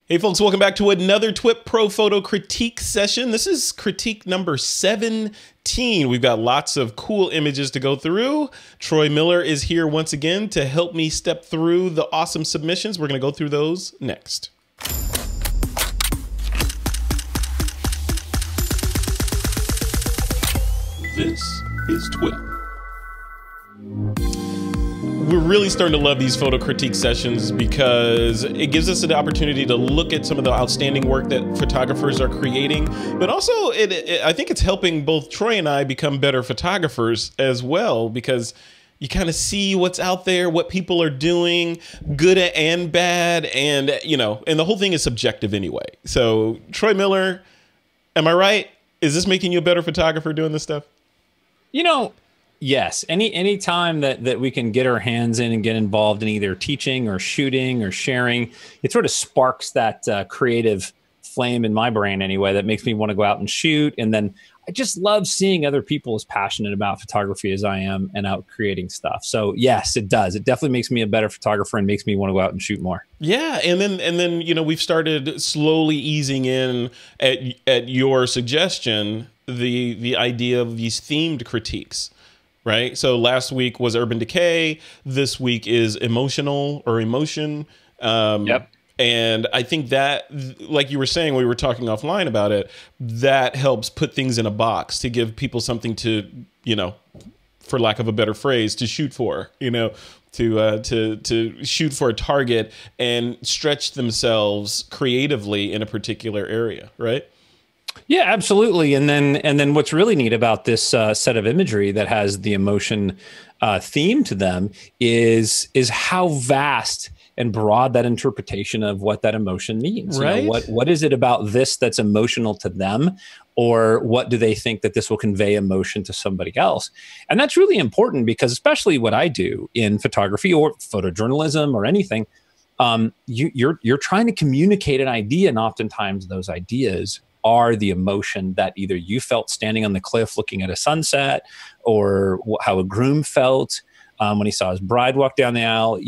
Hey folks, welcome back to another TWiP Pro Photo Critique session. This is critique number 17. We've got lots of cool images to go through. Troy Miller is here once again to help me step through the awesome submissions. We're going to go through those next. This is TWiP. We're really starting to love these photo critique sessions because it gives us the opportunity to look at some of the outstanding work that photographers are creating, but also I think it's helping both Troy and I become better photographers as well, because you kind of see what's out there, what people are doing, good and bad, and and the whole thing is subjective anyway. So Troy Miller, am I right? Is this making you a better photographer doing this stuff? Yes. Any time that we can get our hands in and get involved in either teaching or shooting or sharing, it sort of sparks that creative flame in my brain anyway, that makes me want to go out and shoot. And then I just love seeing other people as passionate about photography as I am and out creating stuff. So yes, it does. It definitely makes me a better photographer and makes me want to go out and shoot more. Yeah. And then we've started slowly easing in at your suggestion, the idea of these themed critiques. Right. So last week was urban decay. This week is emotional or emotion. Yep. And I think that, like you were saying, we were talking offline about it, that helps put things in a box to give people something to, for lack of a better phrase, to shoot for, to shoot for a target and stretch themselves creatively in a particular area. Right. Yeah, absolutely. And then what's really neat about this set of imagery that has the emotion theme to them is how vast and broad that interpretation of what that emotion means. Right. What is it about this that's emotional to them, or what do they think that this will convey emotion to somebody else? And that's really important because, especially what I do in photography or photojournalism or anything, you're trying to communicate an idea, and oftentimes those ideas are the emotion that either you felt standing on the cliff looking at a sunset, or how a groom felt when he saw his bride walk down the aisle,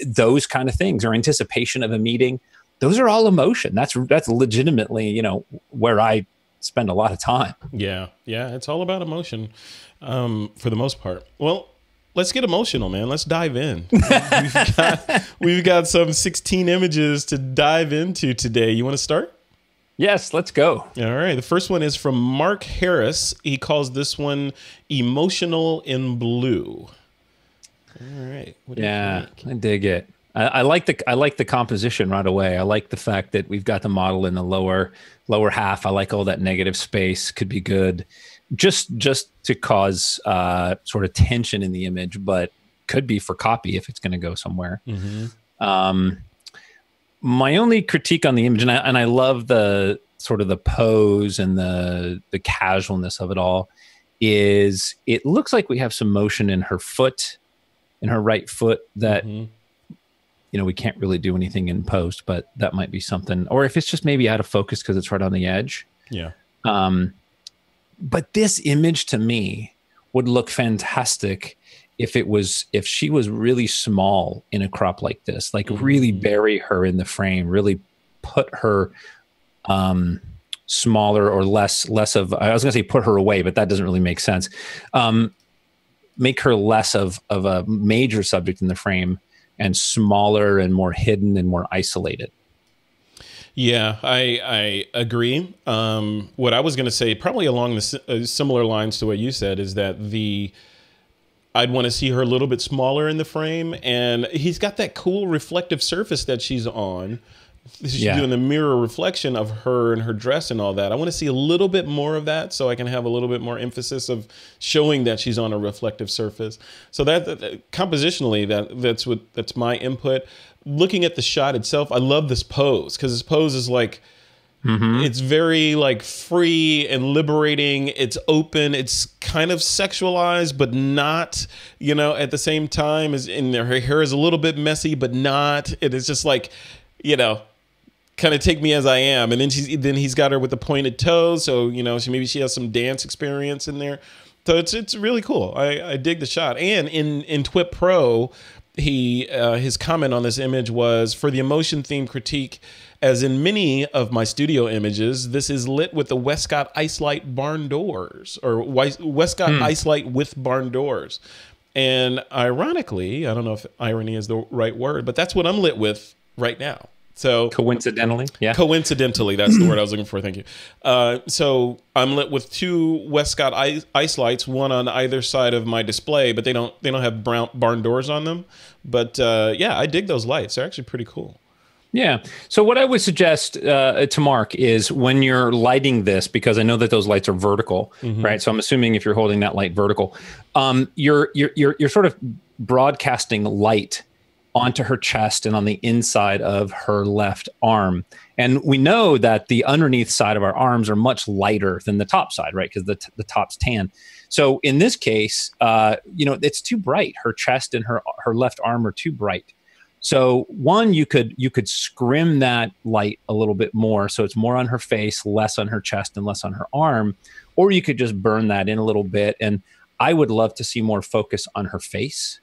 those kind of things, or anticipation of a meeting. Those are all emotion. That's legitimately, where I spend a lot of time. Yeah. It's all about emotion for the most part. Well, let's get emotional, man. Let's dive in. We've got some 16 images to dive into today. You want to start? Yes, let's go. All right. The first one is from Mark Harris. He calls this one Emotional in Blue. All right. What do you think? I dig it. I like the composition right away. I like the fact that we've got the model in the lower half. I like all that negative space. Could be good just to cause sort of tension in the image, but could be for copy if it's going to go somewhere. Mm-hmm. My only critique on the image, and I love the sort of the pose and the casualness of it all, is it looks like we have some motion in her foot, in her right foot, that we can't really do anything in post, but that might be something. Or if it's just maybe out of focus because it's right on the edge. Yeah. But this image to me would look fantastic if she was really small in a crop like this, like really bury her in the frame, really put her smaller or less of, I was gonna say put her away, but that doesn't really make sense. Make her less of a major subject in the frame and smaller and more hidden and more isolated. Yeah, I agree. What I was going to say, probably along the similar lines to what you said, is that I'd want to see her a little bit smaller in the frame, and he's got that cool reflective surface that she's on. She's doing the mirror reflection of her and her dress and all that. I want to see a little bit more of that so I can have a little bit more emphasis of showing that she's on a reflective surface. So that compositionally, that's my input. Looking at the shot itself, I love this pose, because this pose is like, it's very like free and liberating. It's open. It's kind of sexualized, but not, at the same time. As in her hair is a little bit messy, but not. It is just like, kind of take me as I am. And then he's got her with the pointed toes. So, maybe she has some dance experience in there. So it's really cool. I dig the shot. And in TWiP Pro, his comment on this image was, for the emotion themed critique, as in many of my studio images, this is lit with the Westcott Ice Light barn doors, or Westcott Ice Light with barn doors. And ironically, I don't know if irony is the right word, but that's what I'm lit with right now. So coincidentally, coincidentally, that's the word I was looking for. Thank you. So I'm lit with two Westcott ice lights, one on either side of my display, but they don't have barn doors on them. But yeah, I dig those lights. They're actually pretty cool. Yeah. So what I would suggest to Mark is, when you're lighting this, because I know that those lights are vertical, right? So I'm assuming if you're holding that light vertical, you're sort of broadcasting light onto her chest and on the inside of her left arm. And we know that the underneath side of our arms are much lighter than the top side, right? Because the top's tan. So in this case, it's too bright. Her chest and her left arm are too bright. So one, you could scrim that light a little bit more, so it's more on her face, less on her chest, and less on her arm. Or you could just burn that in a little bit. And I would love to see more focus on her face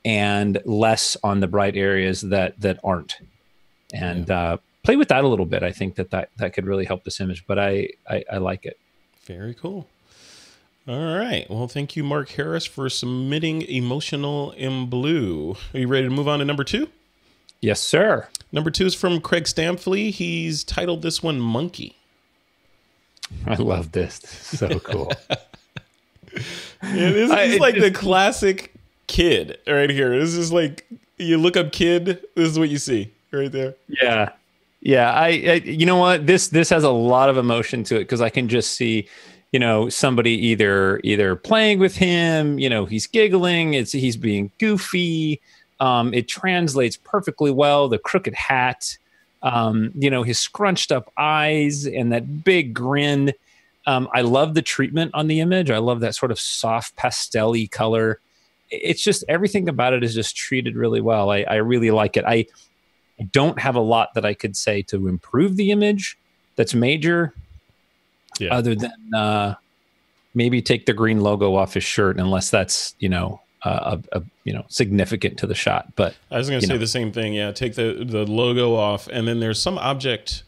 and less on the bright areas that aren't. And play with that a little bit. I think that could really help this image, but I like it. Very cool. All right. Well, thank you, Mark Harris, for submitting Emotional in Blue. Are you ready to move on to number 2? Yes, sir. Number 2 is from Craig Stamfley. He's titled this one Monkey. I love this. So cool. Yeah, this is like the classic kid right here. This is like, you look up kid, this is what you see right there. Yeah. Yeah. I you know what? This has a lot of emotion to it, because I can just see, somebody either playing with him, he's giggling, he's being goofy. It translates perfectly well. The crooked hat, his scrunched up eyes and that big grin. I love the treatment on the image. I love that sort of soft pastel-y color. It's just, everything about it is just treated really well. I really like it. I don't have a lot that I could say to improve the image that's major. Yeah. Other than maybe take the green logo off his shirt, unless that's significant to the shot. But I was going to say the same thing. Yeah, take the logo off, and then there's some object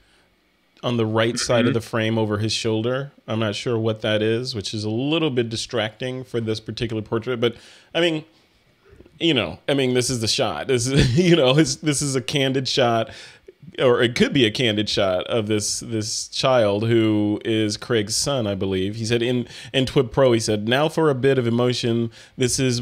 on the right side of the frame over his shoulder. I'm not sure what that is, which is a little bit distracting for this particular portrait. But I mean, this is the shot. This is this is a candid shot. Or it could be a candid shot of this child who is Craig's son, I believe. He said in TWiP Pro, he said, "Now for a bit of emotion. This is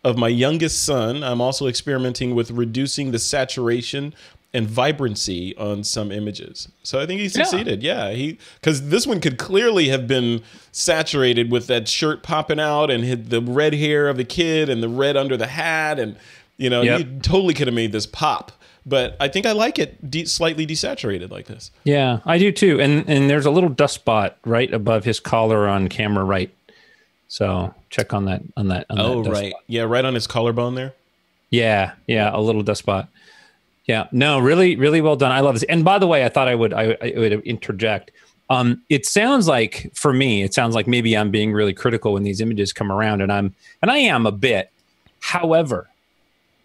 of my youngest son. I'm also experimenting with reducing the saturation and vibrancy on some images." So I think he succeeded. Yeah, because this one could clearly have been saturated with that shirt popping out and the red hair of the kid and the red under the hat, and you totally could have made this pop. But I think I like it slightly desaturated like this. Yeah, I do too. And there's a little dust spot right above his collar on camera right. So check on that. Oh, right. Spot. Yeah, right on his collarbone there. Yeah, a little dust spot. Yeah, no, really, really well done. I love this. And by the way, I thought I would interject. It sounds like, for me, maybe I'm being really critical when these images come around, and I am a bit. However,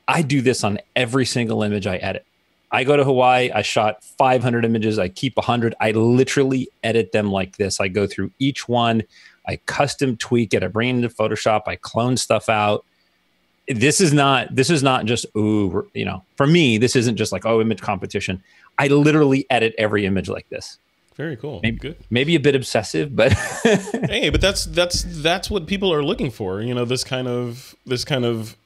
I do this on every single image I edit. I go to Hawaii, I shot 500 images, I keep 100. I literally edit them like this. I go through each one, I custom tweak it, I bring it into Photoshop, I clone stuff out. This is not just, for me, this isn't just like, image competition. I literally edit every image like this. Very cool. Good. Maybe a bit obsessive, but hey, but that's what people are looking for. This kind of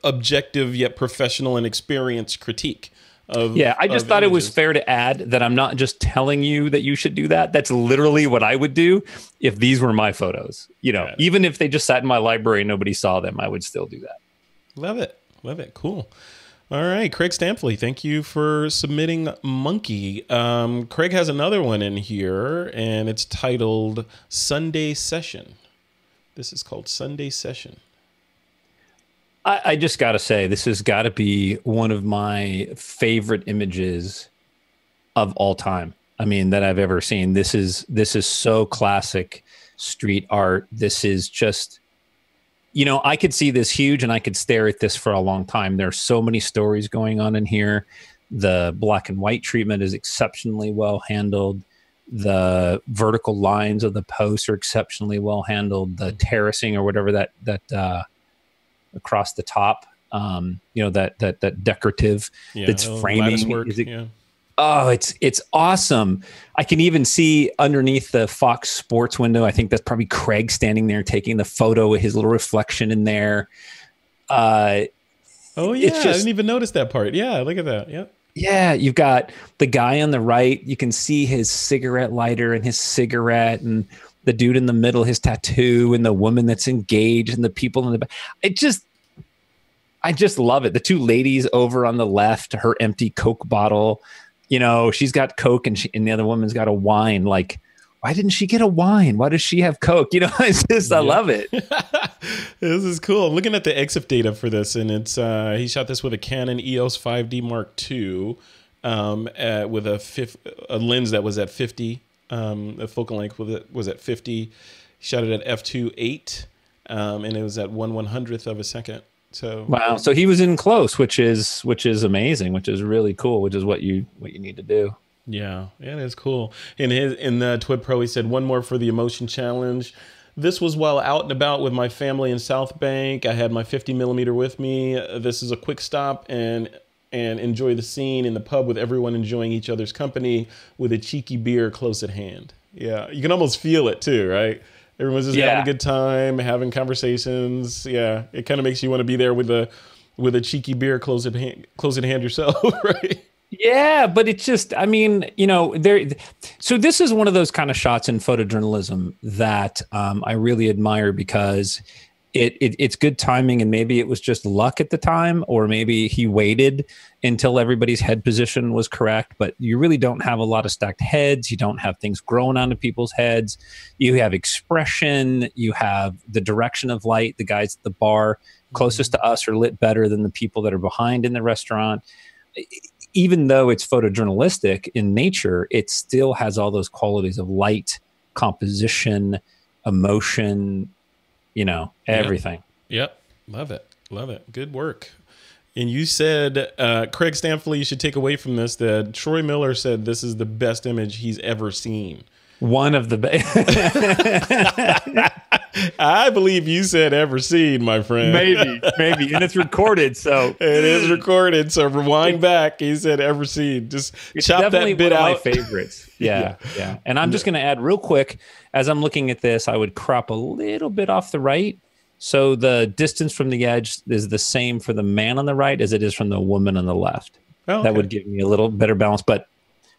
objective yet professional and experienced critique of I just thought images. It was fair to add that I'm not just telling you that you should do that. That's literally what I would do if these were my photos. Even if they just sat in my library and nobody saw them, I would still do that. Love it. Cool. All right, Craig Stamfley, thank you for submitting Monkey. Craig has another one in here, and it's titled Sunday Session. This is called Sunday Session. I just got to say, this has got to be one of my favorite images of all time. I mean, that I've ever seen. This is so classic street art. This is just, you know, I could see this huge and I could stare at this for a long time. There's so many stories going on in here. The black and white treatment is exceptionally well handled. The vertical lines of the posts are exceptionally well handled. The terracing or whatever that across the top, you know, that decorative that's framing work, oh, it's awesome. I can even see underneath the Fox Sports window. I think that's probably Craig standing there taking the photo with his little reflection in there. Oh yeah, I didn't even notice that part. Yeah, look at that. Yep. Yeah, you've got the guy on the right. You can see his cigarette lighter and his cigarette, and the dude in the middle, his tattoo, and the woman that's engaged, and the people in the back. I just love it. The two ladies over on the left, her empty Coke bottle. You know, she's got Coke and the other woman's got a wine. Like, why didn't she get a wine? Why does she have Coke? You know, it's just, I love it. This is cool. I'm looking at the EXIF data for this, and it's he shot this with a Canon EOS 5D Mark II with a lens that was at 50. The focal length was at 50. He shot it at f2.8, and it was at 1/100th of a second. So wow, so he was in close, which is amazing, which is really cool, which is what you need to do. Yeah, it is cool. In the TWiP Pro, he said, one more for the emotion challenge. This was while out and about with my family in South Bank. I had my 50mm with me. This is a quick stop and enjoy the scene in the pub with everyone enjoying each other's company with a cheeky beer close at hand. Yeah, you can almost feel it too, right? Everyone's just having a good time, having conversations. Yeah, it kind of makes you want to be there with a cheeky beer close at hand yourself, right? Yeah, but it's just, I mean, you know, so this is one of those kind of shots in photojournalism that I really admire because it's good timing, and maybe it was just luck at the time, or maybe he waited until everybody's head position was correct. But you really don't have a lot of stacked heads. You don't have things growing onto people's heads. You have expression. You have the direction of light. The guys at the bar closest to us are lit better than the people that are behind in the restaurant. Even though it's photojournalistic in nature, it still has all those qualities of light, composition, emotion, you know, everything. Yep. Love it. Love it. Good work. And you said, Craig Stanfley, you should take away from this that Troy Miller said this is the best image he's ever seen. One of the best. I believe you said ever seen, my friend. Maybe. And it's recorded, so. It is recorded, so rewind back. He said ever seen. Just chop that bit out. One of my favorites. Yeah. And I'm just going to add real quick, as I'm looking at this, I would crop a little bit off the right. So the distance from the edge is the same for the man on the right as it is from the woman on the left. Oh, okay. That would give me a little better balance, but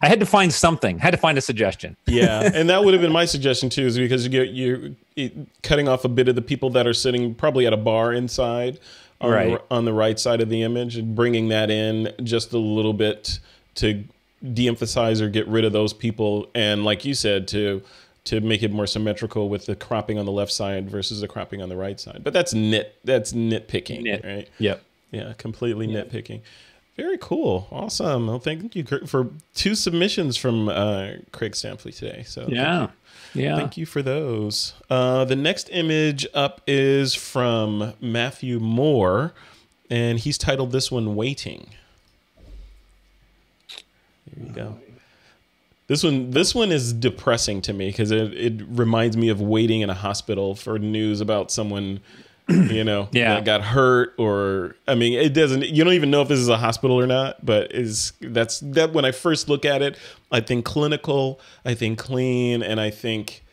I had to find something. Had to find a suggestion. Yeah, and that would have been my suggestion too, is because you're cutting off a bit of the people that are sitting probably at a bar inside on the right side of the image, and bringing that in just a little bit to de-emphasize or get rid of those people, and like you said, to make it more symmetrical with the cropping on the left side versus the cropping on the right side. But that's nitpicking, right? Yep. Yeah, completely nitpicking. Very cool. Awesome. Well, thank you for 2 submissions from Craig Stanfley today. So yeah. Thank you for those. The next image up is from Matthew Moore, and he's titled this one "Waiting." Here you go. This one is depressing to me because it reminds me of waiting in a hospital for news about someone, you know, that got hurt, or I mean, it doesn't. You don't even know if this is a hospital or not. But that's when I first look at it, I think clinical, I think clean, and I think,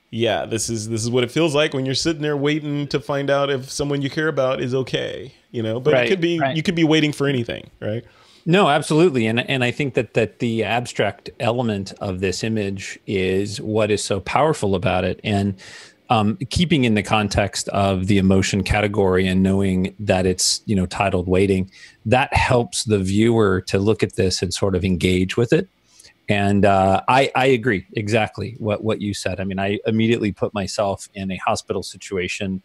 yeah, this is what it feels like when you're sitting there waiting to find out if someone you care about is okay. You know, but it could be you could be waiting for anything, right? No, absolutely. And I think that the abstract element of this image is what is so powerful about it. And keeping in the context of the emotion category and knowing that it's, you know, titled "Waiting," that helps the viewer to look at this and sort of engage with it. And I agree exactly what you said. I mean, I immediately put myself in a hospital situation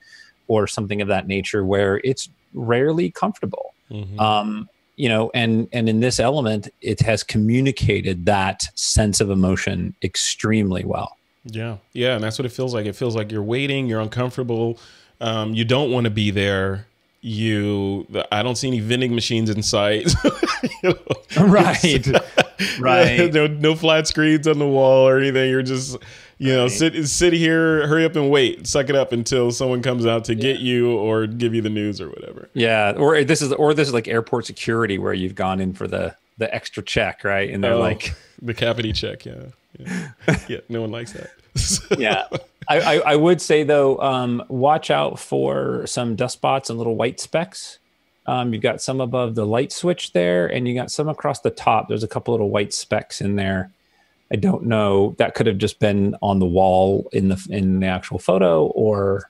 or something of that nature where it's rarely comfortable. Mm-hmm. You know, and in this element, it has communicated that sense of emotion extremely well. Yeah. And that's what it feels like. It feels like you're waiting, you're uncomfortable, You don't want to be there. I don't see any vending machines in sight. You know, Right. Right. No flat screens on the wall or anything. You're just, you know, sit here, hurry up and wait, suck it up until someone comes out to get you or give you the news or whatever. Yeah. Or this is like airport security where you've gone in for the extra check, right? And they're like the cavity check. Yeah. Yeah. No one likes that. Yeah. I would say though, watch out for some dust spots and little white specks. You've got some above the light switch there, and you got some across the top. There's a couple little white specks in there. I don't know. That could have just been on the wall in the actual photo, or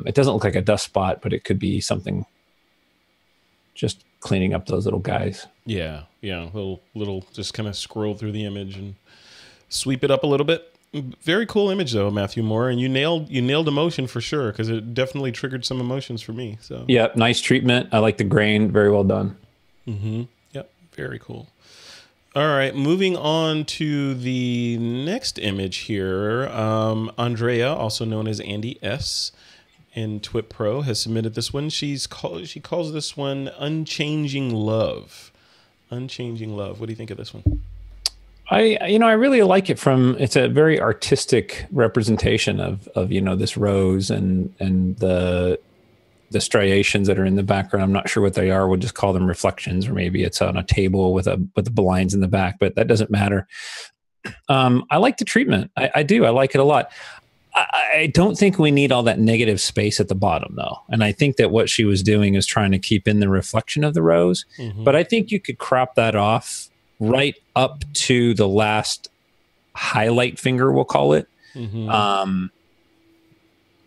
it doesn't look like a dust spot, but it could be something just cleaning up those little guys. Yeah. Yeah. Little just kind of scroll through the image and sweep it up a little bit. Very cool image though, Matthew Moore, and you nailed emotion for sure, because it definitely triggered some emotions for me. So yeah, nice treatment. I like the grain. Very well done. Yep, very cool. All right, moving on to the next image here. Andrea, also known as Andy S. in TWiP Pro, has submitted this one. She calls this one "Unchanging Love." Unchanging Love. What do you think of this one? I really like it. It's a very artistic representation of this rose and the striations that are in the background. I'm not sure what they are. We'll just call them reflections, or maybe it's on a table with the blinds in the back, but that doesn't matter. I like the treatment. I do. I like it a lot. I don't think we need all that negative space at the bottom though. And I think that what she was doing is trying to keep in the reflection of the rose, but I think you could crop that off right up to the last highlight finger, we'll call it.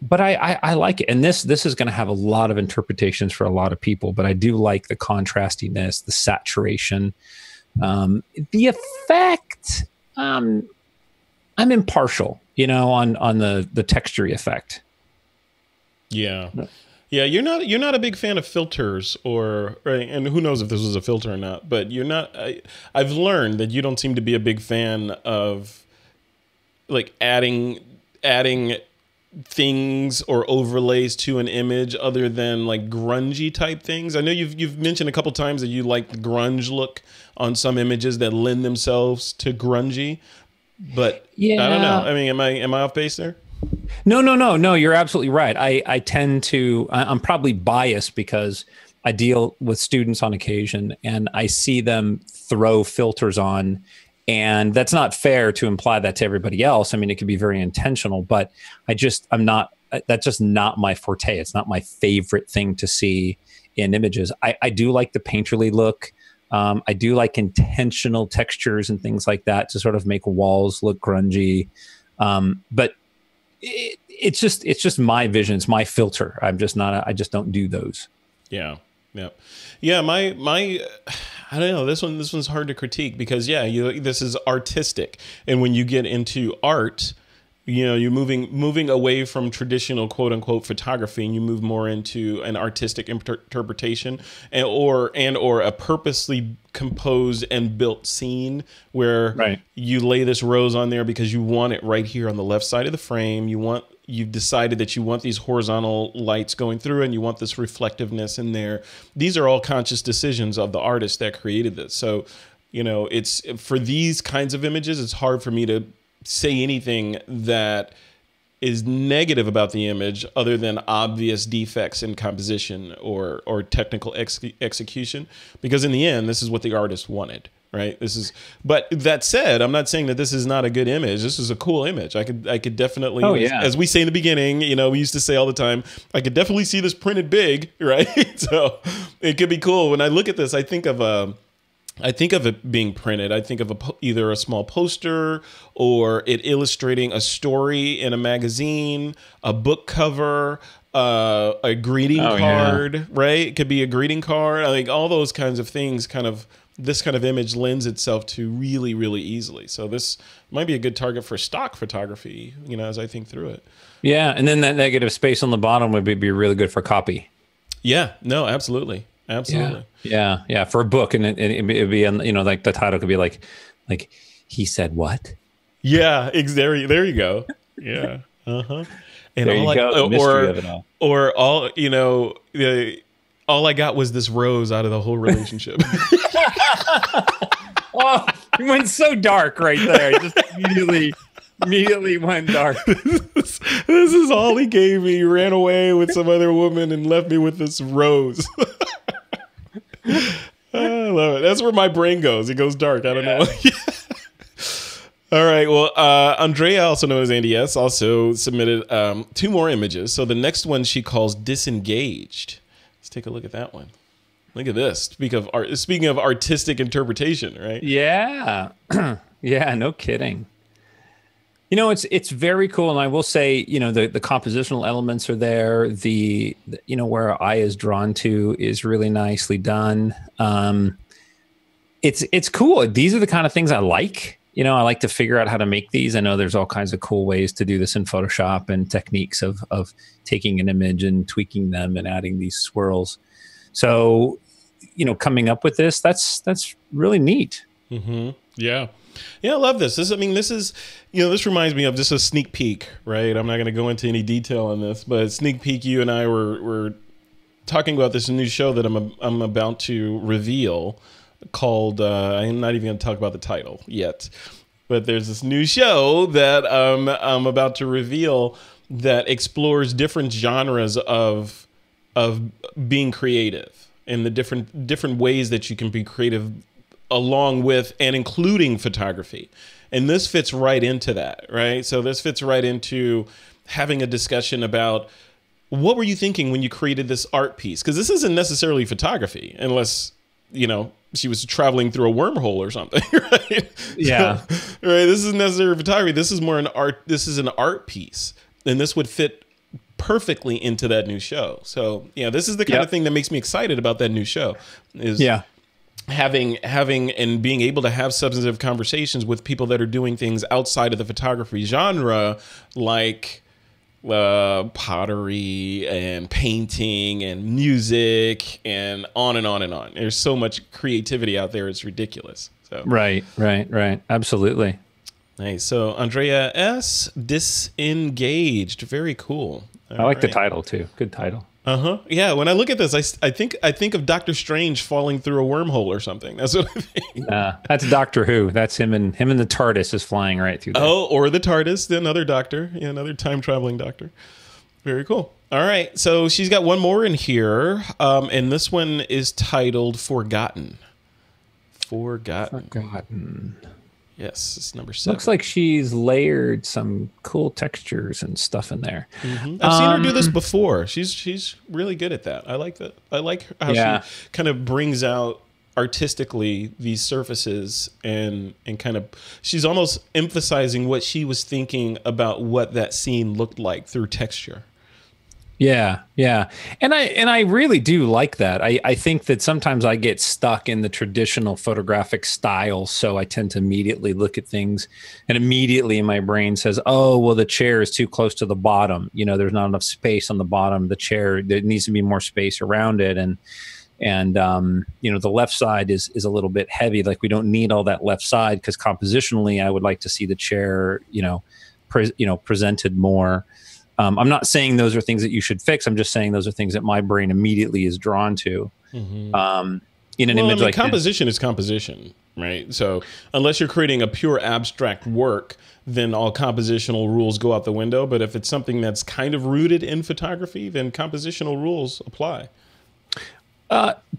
But I like it. And this is going to have a lot of interpretations for a lot of people, but I do like the contrastiness, the saturation, the effect. I'm impartial, on the texture effect. Yeah. Yeah, you're not a big fan of filters, right? And who knows if this was a filter or not, but you're not. I've learned that you don't seem to be a big fan of like adding things or overlays to an image other than like grungy type things. I know you've mentioned a couple times that you like the grunge look on some images that lend themselves to grungy, but yeah, I don't know. I mean, am I off base there? No. You're absolutely right. I tend to, I'm probably biased because I deal with students on occasion and I see them throw filters on, and that's not fair to imply that to everybody else. I mean, it could be very intentional, but that's just not my forte. It's not my favorite thing to see in images. I do like the painterly look. I do like intentional textures and things like that to sort of make walls look grungy. But it's just my vision. It's my filter. I just don't do those. Yeah. My I don't know. This one's hard to critique because this is artistic, and when you get into art, you're moving away from traditional quote unquote photography, and you move more into an artistic interpretation or a purposely composed and built scene where you lay this rose on there because you want it right here on the left side of the frame. You've decided that you want these horizontal lights going through and you want this reflectiveness in there. These are all conscious decisions of the artist that created this. So, it's for these kinds of images, it's hard for me to say anything that is negative about the image other than obvious defects in composition or technical execution, because in the end, this is what the artist wanted. Right. But that said, I'm not saying that this is not a good image. This is a cool image. I could definitely, as we say in the beginning, we used to say all the time, I could definitely see this printed big, right? So it could be cool. When I look at this, I think of it being printed. I think of either a small poster or it illustrating a story in a magazine, a book cover, a greeting card, right? It could be a greeting card. I think all those kinds of things this kind of image lends itself to really, really easily. So this might be a good target for stock photography, as I think through it. Yeah. And then that negative space on the bottom would be really good for copy. Yeah, no, absolutely. Absolutely. Yeah. For a book. And it'd be, like the title could be like he said what? Yeah, there you go. Yeah. And there you go. The mystery of it all. Or all, you know, all I got was this rose out of the whole relationship. Oh, it went so dark right there. Just immediately went dark. This is all he gave me. He ran away with some other woman and left me with this rose. I love it. That's where my brain goes. It goes dark. I don't know. All right. Well, Andrea, also known as Andy S., also submitted 2 more images. So the next one she calls Disengaged. Let's take a look at that one. Look at this. Speaking of artistic interpretation, right? Yeah. Yeah, no kidding. You know, it's very cool. And I will say, you know, the compositional elements are there. The you know, where our eye is drawn to is really nicely done. It's cool. These are the kind of things I like. You know, I like to figure out how to make these. I know there's all kinds of cool ways to do this in Photoshop and techniques of taking an image and tweaking them and adding these swirls. So, you know, coming up with this, that's really neat. Mm-hmm. Yeah. Yeah, I love this. This is, you know, this reminds me of just a sneak peek, right? I'm not going to go into any detail on this, but sneak peek, you and I were talking about this new show that I'm about to reveal called, I'm not even going to talk about the title yet, but there's this new show that I'm about to reveal that explores different genres of being creative and the different ways that you can be creative along with and including photography. And this fits right into that, right? So this fits right into having a discussion about what were you thinking when you created this art piece? Because this isn't necessarily photography unless, you know, she was traveling through a wormhole or something, right? Yeah. So, right. This isn't necessarily photography. This is more an art. This is an art piece. And this would fit perfectly into that new show. So, yeah, this is the kind of thing that makes me excited about that new show is having and being able to have substantive conversations with people that are doing things outside of the photography genre, like pottery and painting and music and on and on and on. There's so much creativity out there. It's ridiculous. So Right. Absolutely. Nice. So Andrea S., Disengaged. Very cool. I like the title too. Good title. Yeah. When I look at this, I think of Doctor Strange falling through a wormhole or something. That's what I think. That's Doctor Who. That's him and the TARDIS is flying right through there. Oh, or the TARDIS, another doctor, another time traveling doctor. Very cool. All right. So she's got one more in here, and this one is titled Forgotten. Forgotten. Yes, it's number 7. Looks like she's layered some cool textures and stuff in there. Mm-hmm. I've seen her do this before. She's really good at that. I like that. I like how she kind of brings out artistically these surfaces and kind of she's almost emphasizing what she was thinking about what that scene looked like through texture. Yeah. And I really do like that. I think that sometimes I get stuck in the traditional photographic style, so I tend to immediately look at things and immediately in my brain says, oh, well, the chair is too close to the bottom. You know, there's not enough space on the bottom of the chair. There needs to be more space around it. And you know, the left side is a little bit heavy. Like we don't need all that left side because compositionally I would like to see the chair, presented more. I'm not saying those are things that you should fix. I'm just saying those are things that my brain immediately is drawn to. Mm-hmm. In an image like composition is composition, right? So unless you're creating a pure abstract work, then all compositional rules go out the window. But if it's something that's kind of rooted in photography, then compositional rules apply.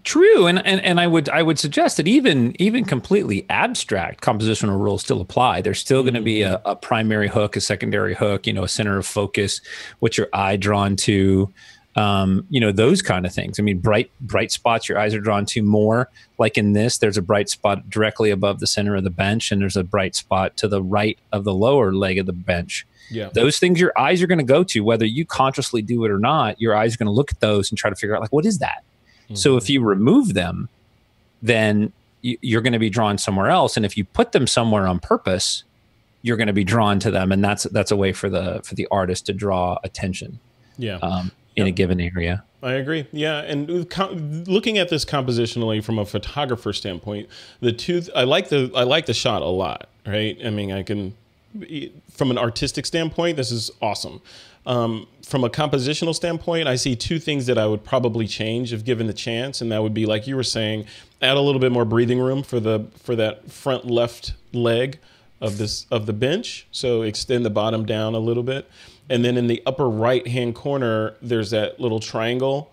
True, and I would suggest that even completely abstract compositional rules still apply. There's still going to be a primary hook, a secondary hook, a center of focus, what's your eye drawn to, those kind of things. I mean, bright spots your eyes are drawn to more. Like in this, there's a bright spot directly above the center of the bench, and there's a bright spot to the right of the lower leg of the bench. Yeah. Those things your eyes are going to go to, whether you consciously do it or not. Your eyes are going to look at those and try to figure out, like, what is that? So if you remove them, then you're going to be drawn somewhere else. And if you put them somewhere on purpose, you're going to be drawn to them. And that's a way for the artist to draw attention. Yeah. In a given area. I agree. Yeah. And looking at this compositionally from a photographer standpoint, I like the shot a lot, right? I mean, from an artistic standpoint, this is awesome. From a compositional standpoint, I see two things that I would probably change if given the chance, and that would be, like you were saying, add a little bit more breathing room for that front left leg of the bench. So extend the bottom down a little bit, and then in the upper right hand corner, there's that little triangle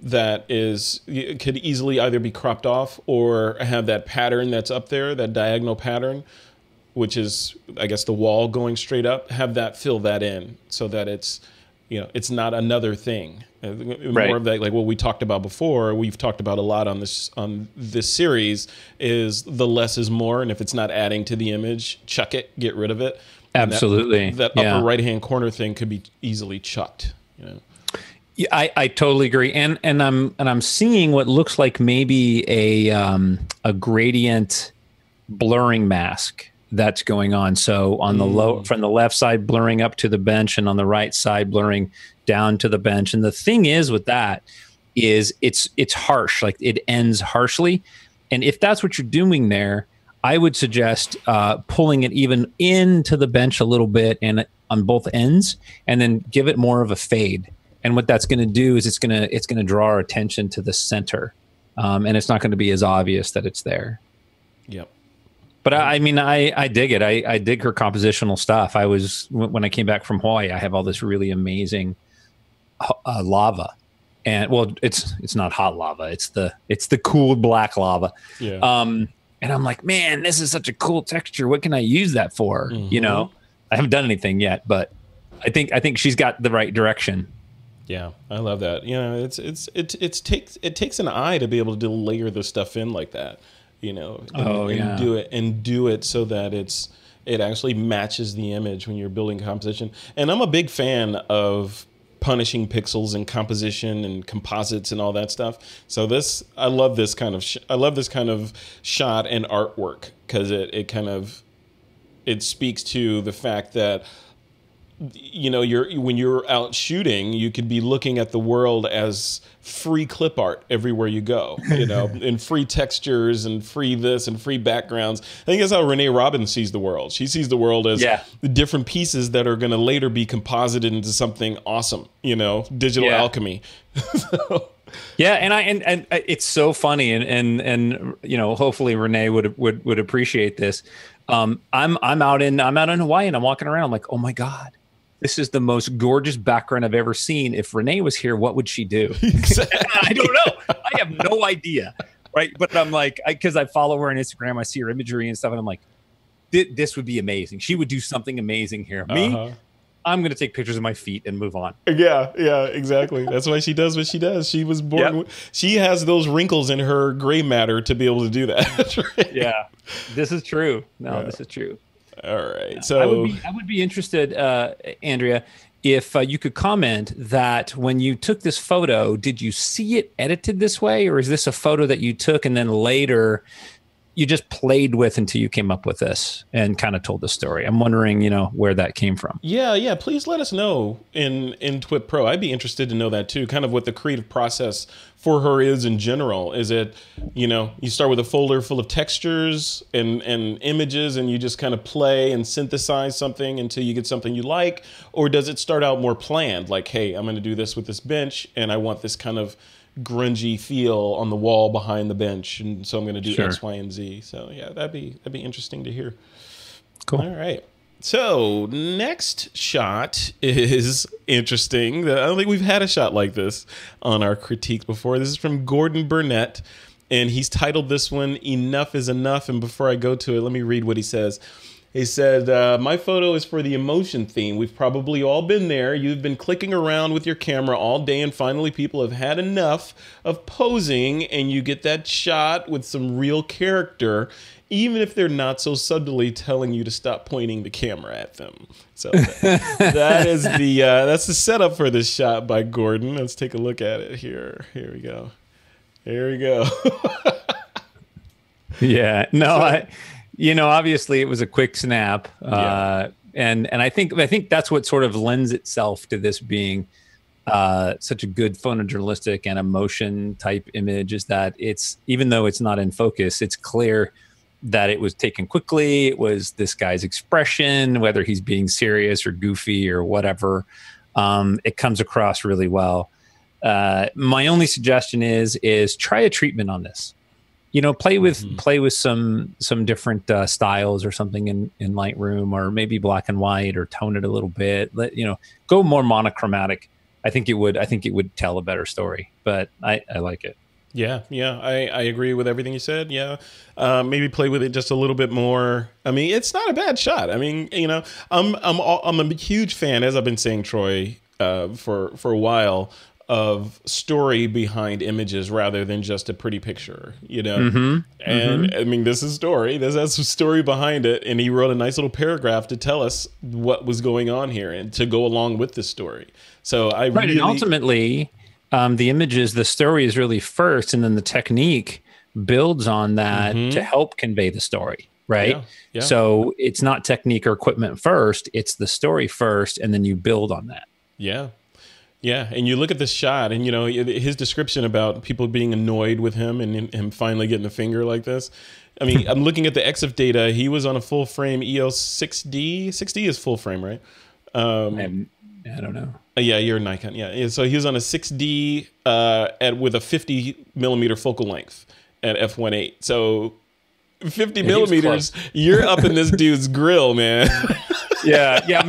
that could easily either be cropped off or have that pattern that's up there, that diagonal pattern, which is, I guess, the wall going straight up. Have that fill that in so that it's not another thing. Right. More of that, like what we talked about before. We've talked about a lot on this series, is the less is more, and if it's not adding to the image, chuck it, get rid of it. Absolutely. That upper right hand corner thing could be easily chucked. Yeah, I totally agree, and I'm seeing what looks like maybe a gradient blurring mask that's going on. So on the from the left side blurring up to the bench, and on the right side blurring down to the bench. And the thing is with that is it's harsh, like it ends harshly. And if that's what you're doing there, I would suggest pulling it even into the bench a little bit and on both ends, and then give it more of a fade. And what that's going to do is it's going to draw our attention to the center, and it's not going to be as obvious that it's there. Yep. But I mean, I dig it. I dig her compositional stuff. When I came back from Hawaii, I have all this really amazing lava, and well, it's not hot lava. It's the cooled black lava. Yeah. And I'm like, man, this is such a cool texture. What can I use that for? Mm-hmm. I haven't done anything yet, but I think she's got the right direction. Yeah, I love that. It takes an eye to be able to layer this stuff in like that. And do it so that it actually matches the image when you're building composition. And I'm a big fan of punishing pixels and composition and composites and all that stuff. So I love this kind of shot and artwork, because it speaks to the fact that when you're out shooting, you could be looking at the world as free clip art everywhere you go, and free textures and free this and free backgrounds. I think that's how Renee Robbins sees the world. She sees the world as the different pieces that are going to later be composited into something awesome, digital alchemy. Yeah, and it's so funny, and hopefully Renee would appreciate this. I'm out in Hawaii, and I'm walking around. I'm like, oh my God, this is the most gorgeous background I've ever seen. If Renee was here, what would she do? Exactly. I don't know. I have no idea. Right. But I'm like, because I follow her on Instagram, I see her imagery and stuff. And I'm like, this would be amazing. She would do something amazing here. Me, I'm going to take pictures of my feet and move on. Yeah, exactly. That's why she does what she does. She was born, she has those wrinkles in her gray matter to be able to do that. Right? Yeah, this is true. This is true. All right. So I would be interested, Andrea, if you could comment that when you took this photo, did you see it edited this way, or is this a photo that you took and then later you just played with until you came up with this and kind of told the story? I'm wondering, where that came from. Yeah. Please let us know in TWiP Pro. I'd be interested to know that too, kind of what the creative process for her is in general. Is it, you start with a folder full of textures and images, and you just kind of play and synthesize something until you get something you like? Or does it start out more planned? Like, hey, I'm going to do this with this bench, and I want this kind of grungy feel on the wall behind the bench, and so I'm going to do X, Y, and Z. So yeah, that'd be interesting to hear. Cool. All right. So next shot is interesting. I don't think we've had a shot like this on our critique before. This is from Gordon Burnett, and he's titled this one "Enough is Enough." And before I go to it, let me read what he says. He said, my photo is for the emotion theme. We've probably all been there. You've been clicking around with your camera all day, and finally people have had enough of posing, and you get that shot with some real character, even if they're not so subtly telling you to stop pointing the camera at them. So that's the setup for this shot by Gordon. Let's take a look at it here. Here we go. Yeah. No, obviously it was a quick snap. And I think that's what sort of lends itself to this being such a good photojournalistic and emotion type image, is that it's, even though it's not in focus, it's clear that it was taken quickly. It was this guy's expression, whether he's being serious or goofy or whatever. it comes across really well. My only suggestion is try a treatment on this. You know, play with some different styles or something in Lightroom, or maybe black and white, or tone it a little bit. Go more monochromatic. I think it would tell a better story. But I like it. Yeah, I agree with everything you said. Yeah, maybe play with it just a little bit more. I mean, it's not a bad shot. I mean, I'm a huge fan, as I've been saying, Troy, for a while, of story behind images rather than just a pretty picture, And I mean, this is story. This has some story behind it, and he wrote a nice little paragraph to tell us what was going on here and to go along with the story. So and ultimately, the images, the story is really first, and then the technique builds on that to help convey the story, right? Yeah. So it's not technique or equipment first; it's the story first, and then you build on that. Yeah. Yeah, and you look at this shot, and his description about people being annoyed with him and him finally getting a finger like this. I mean, I'm looking at the EXIF data. He was on a full frame EOS 6D. 6D is full frame, right? I don't know. Yeah, you're a Nikon. Yeah, so he was on a 6D with a 50 millimeter focal length at f1.8. So 50 millimeters, you're up in this dude's grill, man. Yeah.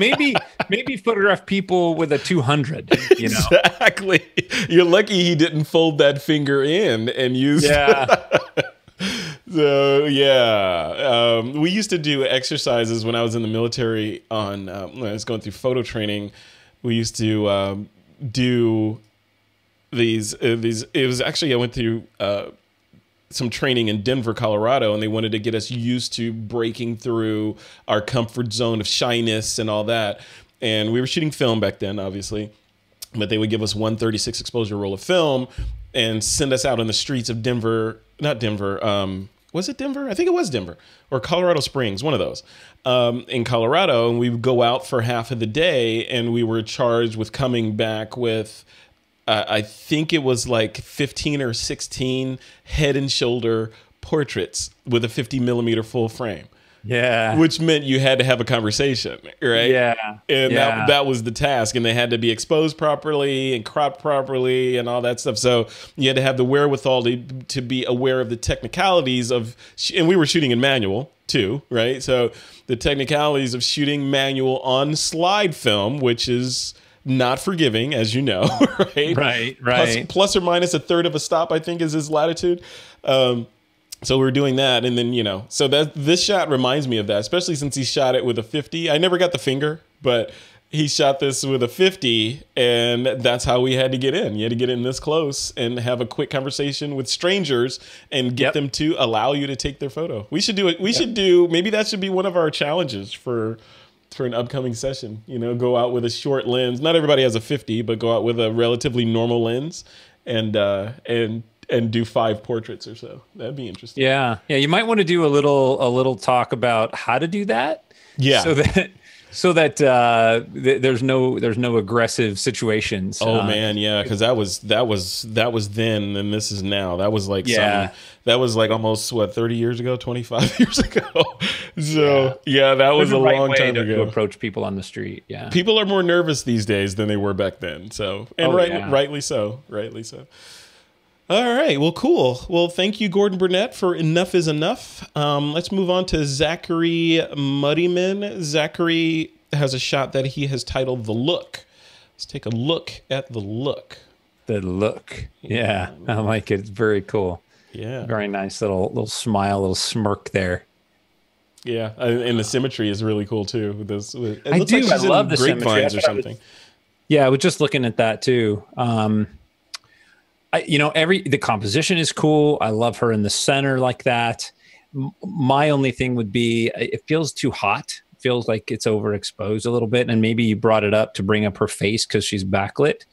Maybe photograph people with a 200. Exactly. You're lucky he didn't fold that finger in and use. Yeah. So yeah, we used to do exercises when I was in the military. When I was going through photo training, we used to do these. It was actually, I went through some training in Denver, Colorado, and they wanted to get us used to breaking through our comfort zone of shyness and all that. And we were shooting film back then, obviously, but they would give us 136 exposure roll of film and send us out on the streets of Denver, not Denver. Was it Denver? I think it was Denver, or Colorado Springs, one of those, in Colorado. And we would go out for half of the day, and we were charged with coming back with, I think it was like 15 or 16 head and shoulder portraits with a 50 millimeter full frame. Yeah. Which meant you had to have a conversation, right? Yeah. And that was the task. And they had to be exposed properly and cropped properly and all that stuff. So you had to have the wherewithal to be aware of the technicalities of, and we were shooting in manual too, right? So the technicalities of shooting manual on slide film, which is not forgiving, as you know, right? Right. Plus or minus a third of a stop, I think, is his latitude. So we were doing that, and then, so this shot reminds me of that, especially since he shot it with a 50. I never got the finger, but he shot this with a 50, and that's how we had to get in. You had to get in this close and have a quick conversation with strangers and get them to allow you to take their photo. We should do it. We should do, maybe that should be one of our challenges for an upcoming session. Go out with a short lens. Not everybody has a 50, but go out with a relatively normal lens and do 5 portraits or so. That'd be interesting. Yeah. You might want to do a little talk about how to do that. Yeah. So that there's no aggressive situations. Oh man, yeah, because that was then, and this is now. That was like that was like almost 30 years ago, 25 years ago. So that was a long time ago. To approach people on the street. Yeah, people are more nervous these days than they were back then. So rightly so. All right. Well, cool. Well, thank you, Gordon Burnett, for Enough is Enough. Let's move on to Zachary Muddyman. Zachary has a shot that he has titled The Look. Let's take a look at The Look. The Look. Yeah, I like it. It's very cool. Yeah. Very nice little smile, little smirk there. Yeah. And the symmetry is really cool, too. With this, I love the symmetry. Or something. I was just looking at that, too. The composition is cool. I love her in the center like that. My only thing would be, it feels too hot. It feels like it's overexposed a little bit. And maybe you brought it up to bring up her face because she's backlit.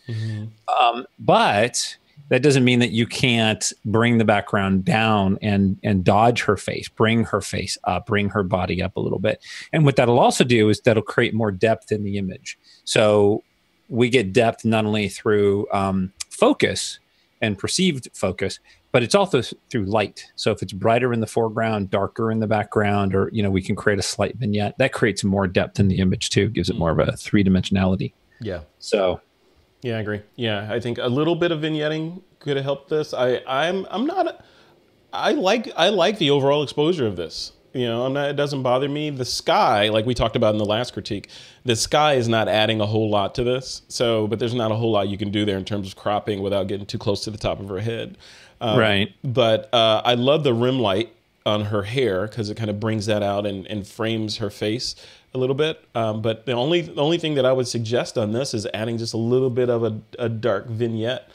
But that doesn't mean that you can't bring the background down and dodge her face, bring her face up, bring her body up a little bit. And what that'll also do is that'll create more depth in the image. So we get depth not only through focus and perceived focus, but it's also through light. So if it's brighter in the foreground, darker in the background, or we can create a slight vignette that creates more depth in the image too, gives it more of a 3-dimensionality. Yeah. So Yeah, I agree. Yeah, I think a little bit of vignetting could have helped this. I'm not. I like the overall exposure of this. You know, I'm not. It doesn't bother me. The sky, like we talked about in the last critique, the sky is not adding a whole lot to this. So, but there's not a whole lot you can do there in terms of cropping without getting too close to the top of her head. right. But I love the rim light on her hair because it kind of brings that out and frames her face a little bit. But the only thing that I would suggest on this is adding just a little bit of a dark vignette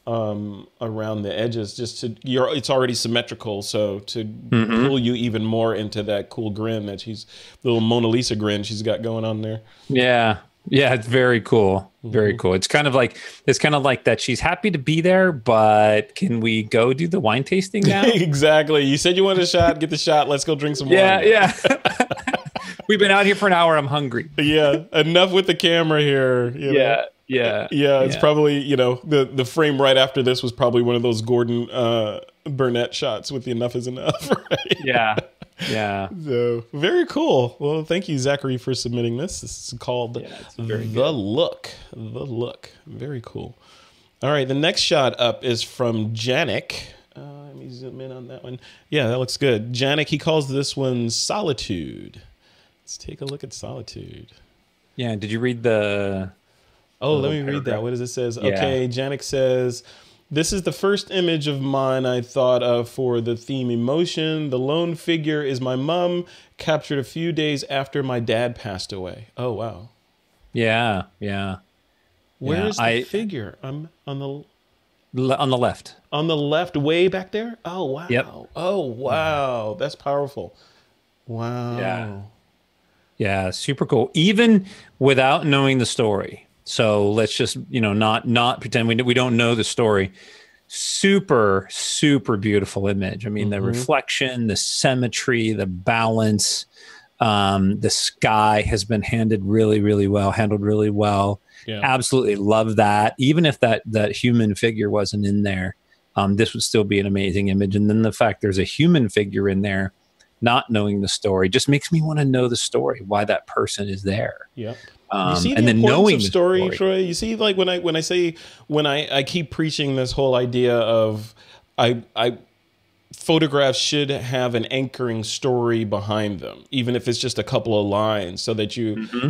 around the edges, just to it's already symmetrical, so to pull you even more into that cool grin that the little Mona Lisa grin she's got going on there. Yeah. Yeah, it's very cool. Very cool. It's kind of like that she's happy to be there, but can we go do the wine tasting now? Exactly. You said you wanted a shot, get the shot, let's go drink some wine. Yeah. We've been out here for an hour, I'm hungry. Yeah. Enough with the camera here. You know? Yeah. It's probably, you know, the frame right after this was probably one of those Gordon Burnett shots with the enough is enough, right? Yeah. So very cool. Well, thank you, Zachary, for submitting this. This is called The Look. The Look. Very cool. All right, the next shot up is from Janik. Let me zoom in on that one. Yeah, that looks good. Janik, he calls this one Solitude. Let's take a look at Solitude. Yeah, did you read the... Oh, let me read that. What does it says? Yeah. Okay, Janik says, this is the first image of mine I thought of for the theme emotion. The lone figure is my mom, captured a few days after my dad passed away. Oh, wow. Yeah. Where's the figure? I'm on the left. On the left, way back there? Oh, wow. Yep. Oh, wow. That's powerful. Wow. Yeah, super cool. Even without knowing the story. So let's just, not pretend we don't know the story. Super, super beautiful image. I mean, the reflection, the symmetry, the balance, the sky has been handled really well. Yeah. Absolutely love that. Even if that human figure wasn't in there, this would still be an amazing image. And then the fact there's a human figure in there, not knowing the story, just makes me want to know the story, why that person is there. Yeah. You see and the then importance knowing of story, Troy. You see, like when I keep preaching this whole idea of I photographs should have an anchoring story behind them, even if it's just a couple of lines, so that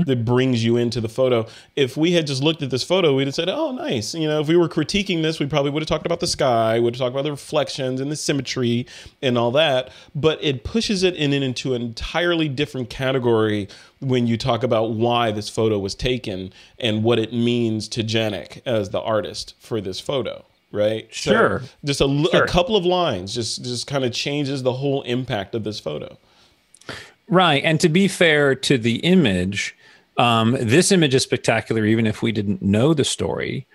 that brings you into the photo. If we had just looked at this photo, we'd have said, "Oh, nice." You know, if we were critiquing this, we probably would have talked about the sky, would have talked about the reflections and the symmetry and all that. But it pushes it into an entirely different category when you talk about why this photo was taken and what it means to Janik as the artist for this photo. Right? Sure. So just a couple of lines just kind of changes the whole impact of this photo. Right. And to be fair to the image, this image is spectacular, even if we didn't know the story.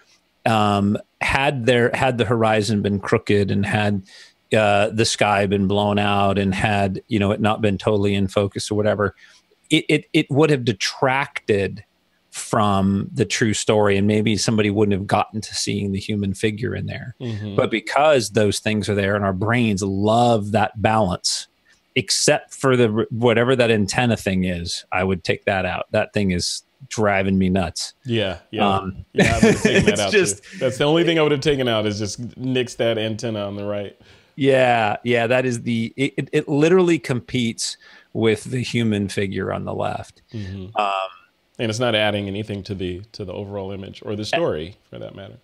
Had the horizon been crooked and had the sky been blown out and had, it not been totally in focus or whatever, it would have detracted from the true story, and maybe somebody wouldn't have gotten to seeing the human figure in there. But because those things are there and our brains love that balance, except for whatever that antenna thing is, I would take that out. That thing is driving me nuts. Yeah. I would have taken that out too. That's the only thing I would have taken out, is just nix that antenna on the right. Yeah, that is it literally competes with the human figure on the left. And it's not adding anything to the overall image or the story, for that matter.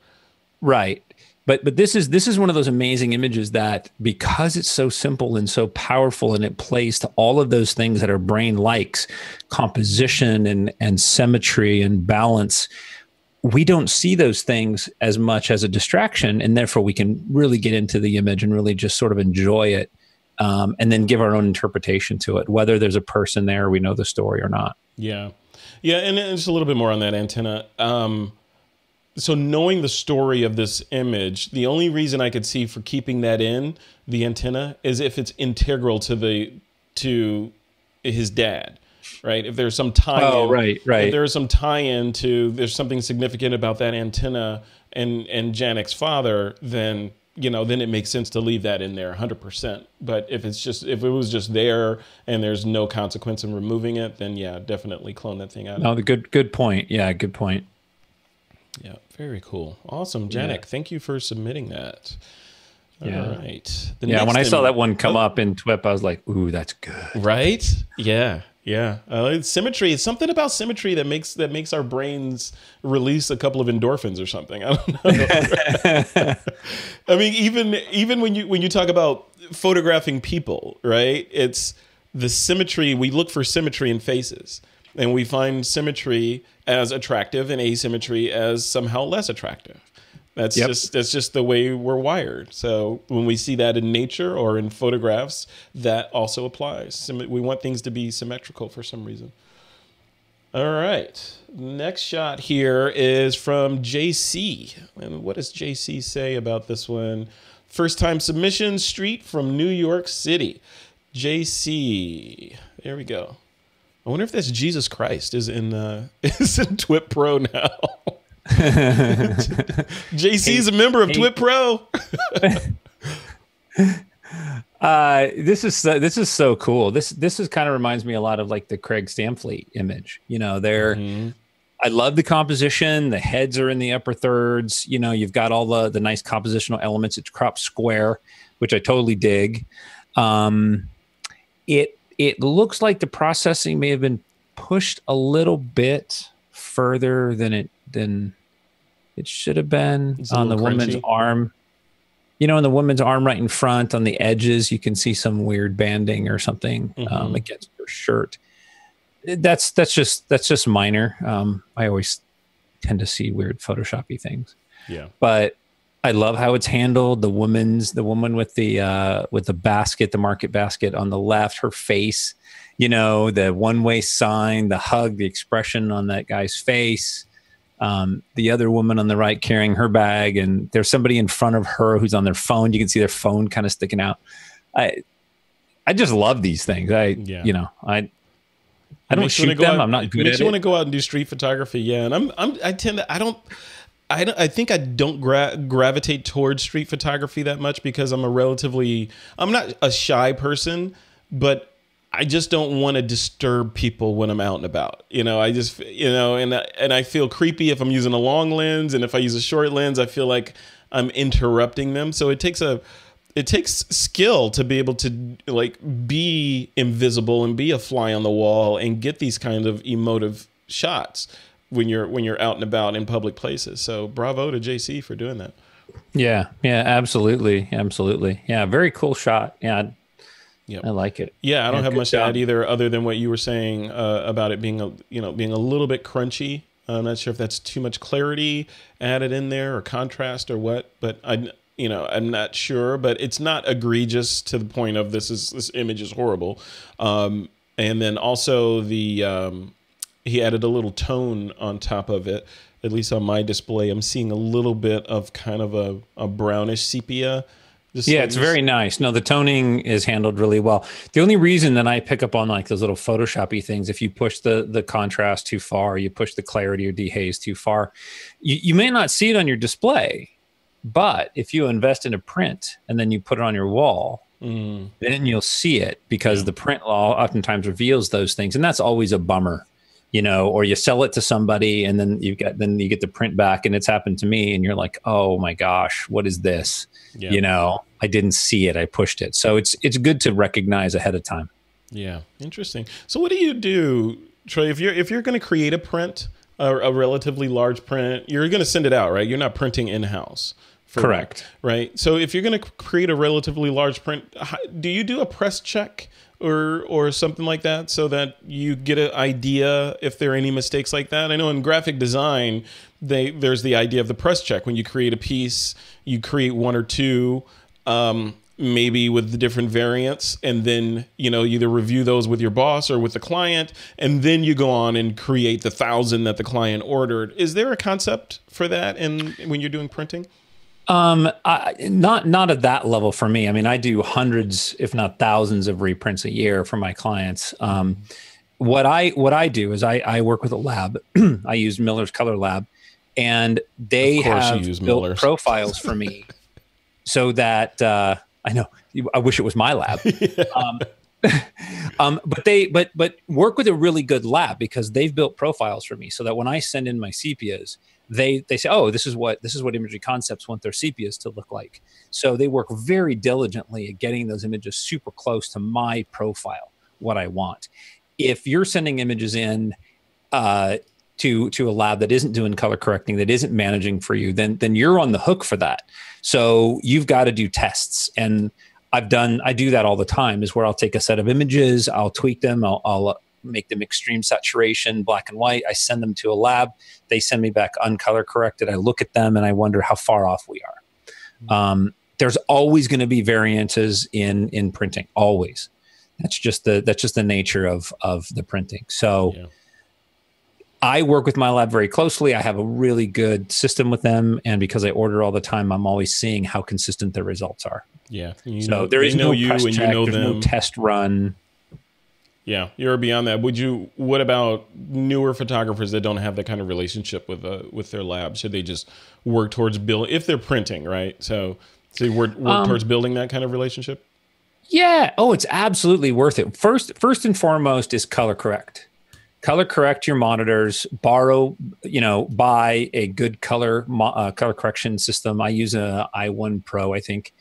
Right. But this is one of those amazing images that, because it's so simple and so powerful, and it plays to all of those things that our brain likes, composition and symmetry and balance, we don't see those things as much as a distraction, and therefore we can really get into the image and really just sort of enjoy it, and then give our own interpretation to it, whether there's a person there, we know the story or not. Yeah, and just a little bit more on that antenna. So knowing the story of this image, the only reason I could see for keeping that in the antenna is if it's integral to his dad, right? If there's some tie-in, If there's some tie-in to, there's something significant about that antenna and Janik's father, then it makes sense to leave that in there 100%. But if it was just there and there's no consequence in removing it, then yeah, definitely clone that thing out. No, good point. Yeah, good point. Yeah, very cool. Awesome, Janik. Thank you for submitting that. All right. When I saw that one come up in TWiP, I was like, ooh, that's good. Right? Yeah. Yeah. Symmetry. It's something about symmetry that makes our brains release a couple of endorphins or something. I don't know. I mean, even when you talk about photographing people, right? It's the symmetry. We look for symmetry in faces, and we find symmetry as attractive and asymmetry as somehow less attractive. That's just the way we're wired. So when we see that in nature or in photographs, that also applies. We want things to be symmetrical for some reason. All right. Next shot here is from JC. And what does JC say about this one? First time submission, Street from New York City. JC. There we go. I wonder if that's Jesus Christ is in TWiP Pro now. JC's a member of TWiP Pro. This is so cool. This is kind of reminds me a lot of like the Craig Stamfleet image. You know, I love the composition. The heads are in the upper thirds. You know, you've got all the nice compositional elements. It's cropped square, which I totally dig. It looks like the processing may have been pushed a little bit further than it should have been on the woman's arm. You know, in the woman's arm right in front on the edges, you can see some weird banding or something against her shirt. That's just minor. I always tend to see weird Photoshoppy things. Yeah. But I love how it's handled. The woman with the basket, the market basket on the left, her face, you know, the one-way sign, the hug, the expression on that guy's face. The other woman on the right carrying her bag, and there's somebody in front of her who's on their phone. You can see their phone kind of sticking out. I just love these things. I don't shoot them. I'm not good at it. Makes you want to go out and do street photography. Yeah, and I think I don't gravitate towards street photography that much because I'm not a shy person, but I just don't want to disturb people when I'm out and about. You know, and I feel creepy if I'm using a long lens, and if I use a short lens, I feel like I'm interrupting them. So it takes skill to be able to like be invisible and be a fly on the wall and get these kind of emotive shots when you're out and about in public places. So bravo to JC for doing that. Yeah, absolutely. Yeah, very cool shot. Yeah, I like it. Yeah, I don't have much to add either, other than what you were saying about it being a little bit crunchy. I'm not sure if that's too much clarity added in there or contrast or what, but I'm not sure. But it's not egregious to the point of this image is horrible. And then also he added a little tone on top of it. At least on my display, I'm seeing a little bit of kind of a brownish sepia. It's very nice. No, the toning is handled really well. The only reason that I pick up on like those little Photoshoppy things, if you push the contrast too far, you push the clarity or dehaze too far, you may not see it on your display. But if you invest in a print and then you put it on your wall, then you'll see it, because the print law oftentimes reveals those things, and that's always a bummer. You know, or you sell it to somebody and then you get the print back, and it's happened to me, and you're like, oh my gosh, what is this? Yeah. You know, I didn't see it, I pushed it. So it's good to recognize ahead of time. Yeah, interesting. So what do you do, Troy, if you're going to create a print, a relatively large print, you're going to send it out, right? You're not printing in-house. Correct. Right. So if you're going to create a relatively large print, do you do a press check or something like that, so that you get an idea if there are any mistakes like that? I know in graphic design, there's the idea of the press check. When you create a piece, you create one or two, maybe with the different variants, and then you either review those with your boss or with the client, and then you go on and create the 1,000 that the client ordered. Is there a concept for that when you're doing printing? Not at that level for me. I mean, I do hundreds, if not thousands, of reprints a year for my clients. What I do is I work with a lab. I use Miller's Color Lab, and they have built profiles for me so that I know. I wish it was my lab. But work with a really good lab, because they've built profiles for me so that when I send in my sepias, they say, oh, this is what Imagery Concepts want their sepias to look like. So they work very diligently at getting those images super close to my profile, what I want. If you're sending images in to a lab that isn't doing color correcting, that isn't managing for you, then you're on the hook for that. So you've got to do tests. And I do that all the time, is where I'll take a set of images, I'll tweak them, I'll make them extreme saturation, black and white. I send them to a lab. They send me back uncolor corrected. I look at them and I wonder how far off we are. There's always going to be variances in printing, always. That's just the nature of the printing. So yeah. I work with my lab very closely. I have a really good system with them, and because I order all the time, I'm always seeing how consistent the results are. Yeah. So there is no press check, there's no test run. Yeah, you're beyond that. What about newer photographers that don't have that kind of relationship with their lab? Should they just work towards building, if they're printing, right? So you work towards building that kind of relationship? Yeah. Oh, it's absolutely worth it. First and foremost is color correct. Color correct your monitors. Buy a good color correction system. I use a i1 Pro, I think.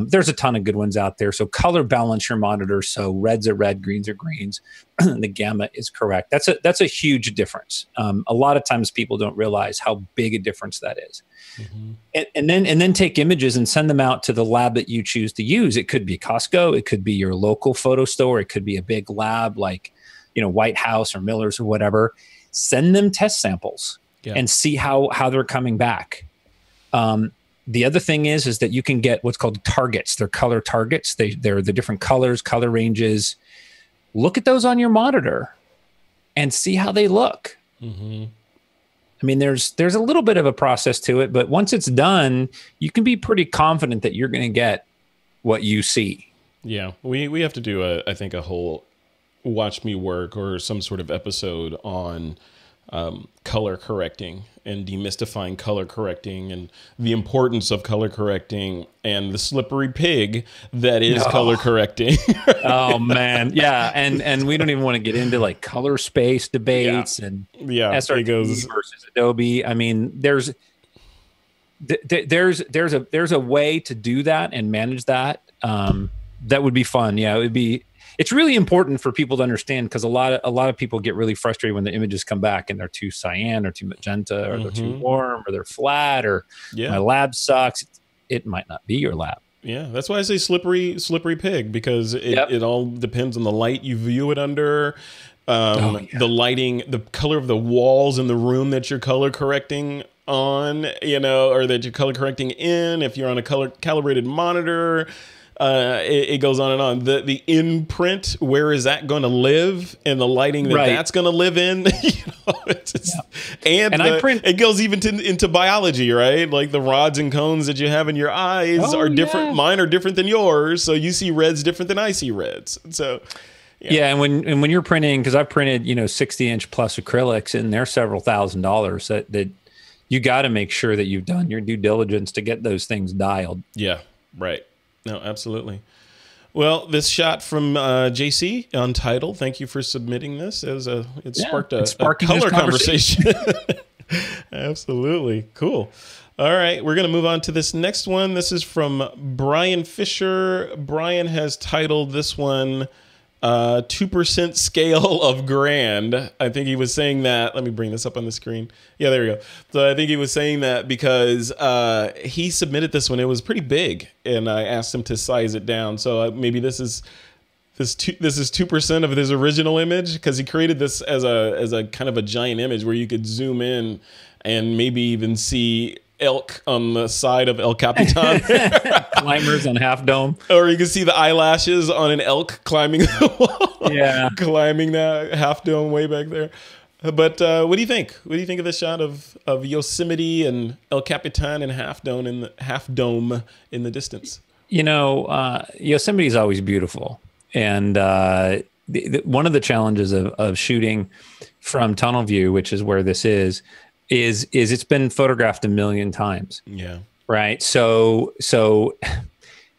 There's a ton of good ones out there. So color balance your monitor. So reds are red, greens are greens. The gamma is correct. That's a huge difference. A lot of times people don't realize how big a difference that is. Mm-hmm. And then take images and send them out to the lab that you choose to use. It could be Costco. It could be your local photo store. It could be a big lab like, White House or Miller's or whatever. Send them test samples and see how they're coming back. The other thing is that you can get what's called targets. They're color targets. They're the different colors, color ranges. Look at those on your monitor and see how they look. Mm-hmm. I mean, there's a little bit of a process to it, but once it's done, you can be pretty confident that you're going to get what you see. Yeah, we have to do I think a whole watch me work or some sort of episode on color correcting and demystifying color correcting and the importance of color correcting and the slippery pig that is color correcting. Oh man. Yeah. And we don't even want to get into like color space debates and SRT versus Adobe. I mean, there's a way to do that and manage that. That would be fun. Yeah. It's really important for people to understand, because a lot of people get really frustrated when the images come back and they're too cyan or too magenta or they're too warm or they're flat or my lab sucks. It might not be your lab. Yeah, that's why I say slippery pig, because it all depends on the light you view it under, the lighting, the color of the walls in the room that you're color correcting on, or that you're color correcting in. If you're on a calibrated monitor. It goes on and on. The imprint, where is that going to live, and the lighting that's going to live in? It goes even into biology, right? Like the rods and cones that you have in your eyes are different. Yeah. Mine are different than yours, so you see reds different than I see reds. So. Yeah, and when you're printing, because I've printed 60-inch plus acrylics, and they're several $1,000s. That you got to make sure that you've done your due diligence to get those things dialed. Yeah, right. No, absolutely. Well, this shot from JC on Tidal. Thank you for submitting this. It sparked a color conversation. Absolutely. Cool. All right. We're going to move on to this next one. This is from Brian Fisher. Brian has titled this one 2% scale of grand. I think he was saying that. Let me bring this up on the screen. Yeah, there we go. So I think he was saying that because he submitted this one. It was pretty big, and I asked him to size it down. So maybe this is 2% of his original image, because he created this as a kind of a giant image where you could zoom in and maybe even see elk on the side of El Capitan. Climbers on Half Dome. Or you can see the eyelashes on an elk climbing the wall. Yeah. Climbing that Half Dome way back there. But what do you think? What do you think of the shot of Yosemite and El Capitan and Half Dome in the distance? Yosemite is always beautiful. And one of the challenges of shooting from tunnel view, which is where this is it's been photographed 1 million times. Yeah. Right. So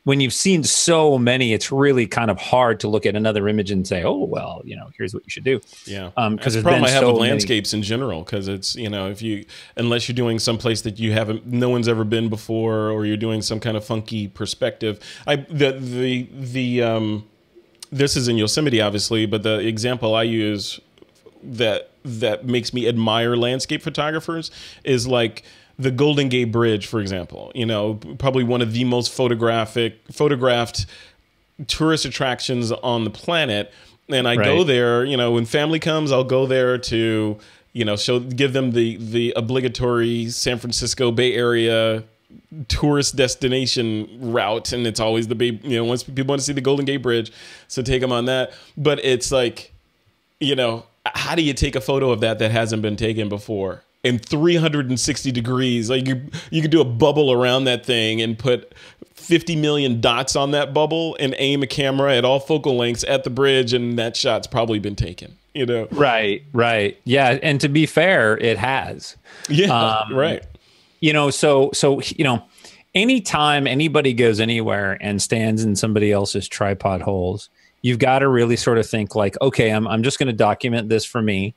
when you've seen so many, it's really kind of hard to look at another image and say, oh, well, here's what you should do. Yeah. Because the problem I have with landscapes in general, because it's, unless you're doing someplace that no one's ever been before, or you're doing some kind of funky perspective. This is in Yosemite, obviously, but the example I use that makes me admire landscape photographers is like the Golden Gate Bridge, for example. Probably one of the most photographed tourist attractions on the planet. And I go there, when family comes, I'll go there to, give them the obligatory San Francisco Bay Area tourist destination route. And it's always once people want to see the Golden Gate Bridge, so take them on that. But it's like, how do you take a photo of that hasn't been taken before? In 360 degrees, like you could do a bubble around that thing and put 50 million dots on that bubble and aim a camera at all focal lengths at the bridge, and that shot's probably been taken. Right. Yeah, and to be fair, it has. Yeah, right. So anytime anybody goes anywhere and stands in somebody else's tripod holes, you've got to really sort of think like, okay, I'm just going to document this for me.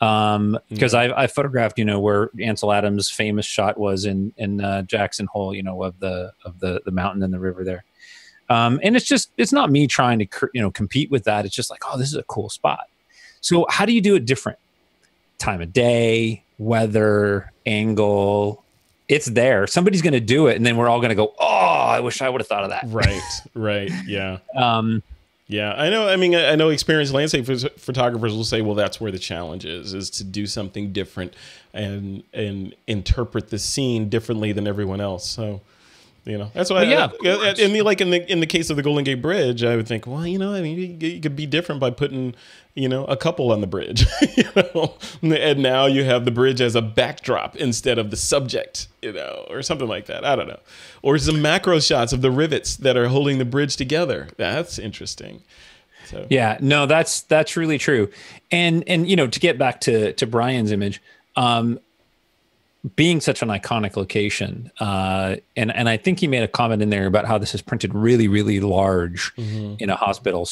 Because I photographed, where Ansel Adams' famous shot was in Jackson Hole, of the mountain and the river there. And it's not me trying to, compete with that. It's just like, oh, this is a cool spot. So how do you do it different? Time of day, weather, angle, it's there. Somebody's going to do it. And then we're all going to go, oh, I wish I would have thought of that. Right. Yeah. Yeah, I know. I mean, I know experienced landscape photographers will say, well, that's where the challenge is to do something different and interpret the scene differently than everyone else. So, that's why. In the case of the Golden Gate Bridge, I would think, well, you could be different by putting, a couple on the bridge, and now you have the bridge as a backdrop instead of the subject, or something like that. I don't know. Or some macro shots of the rivets that are holding the bridge together. That's interesting. So. Yeah, no, that's really true. And to get back to Brian's image, being such an iconic location, and I think he made a comment in there about how this is printed really, really large in a hospital,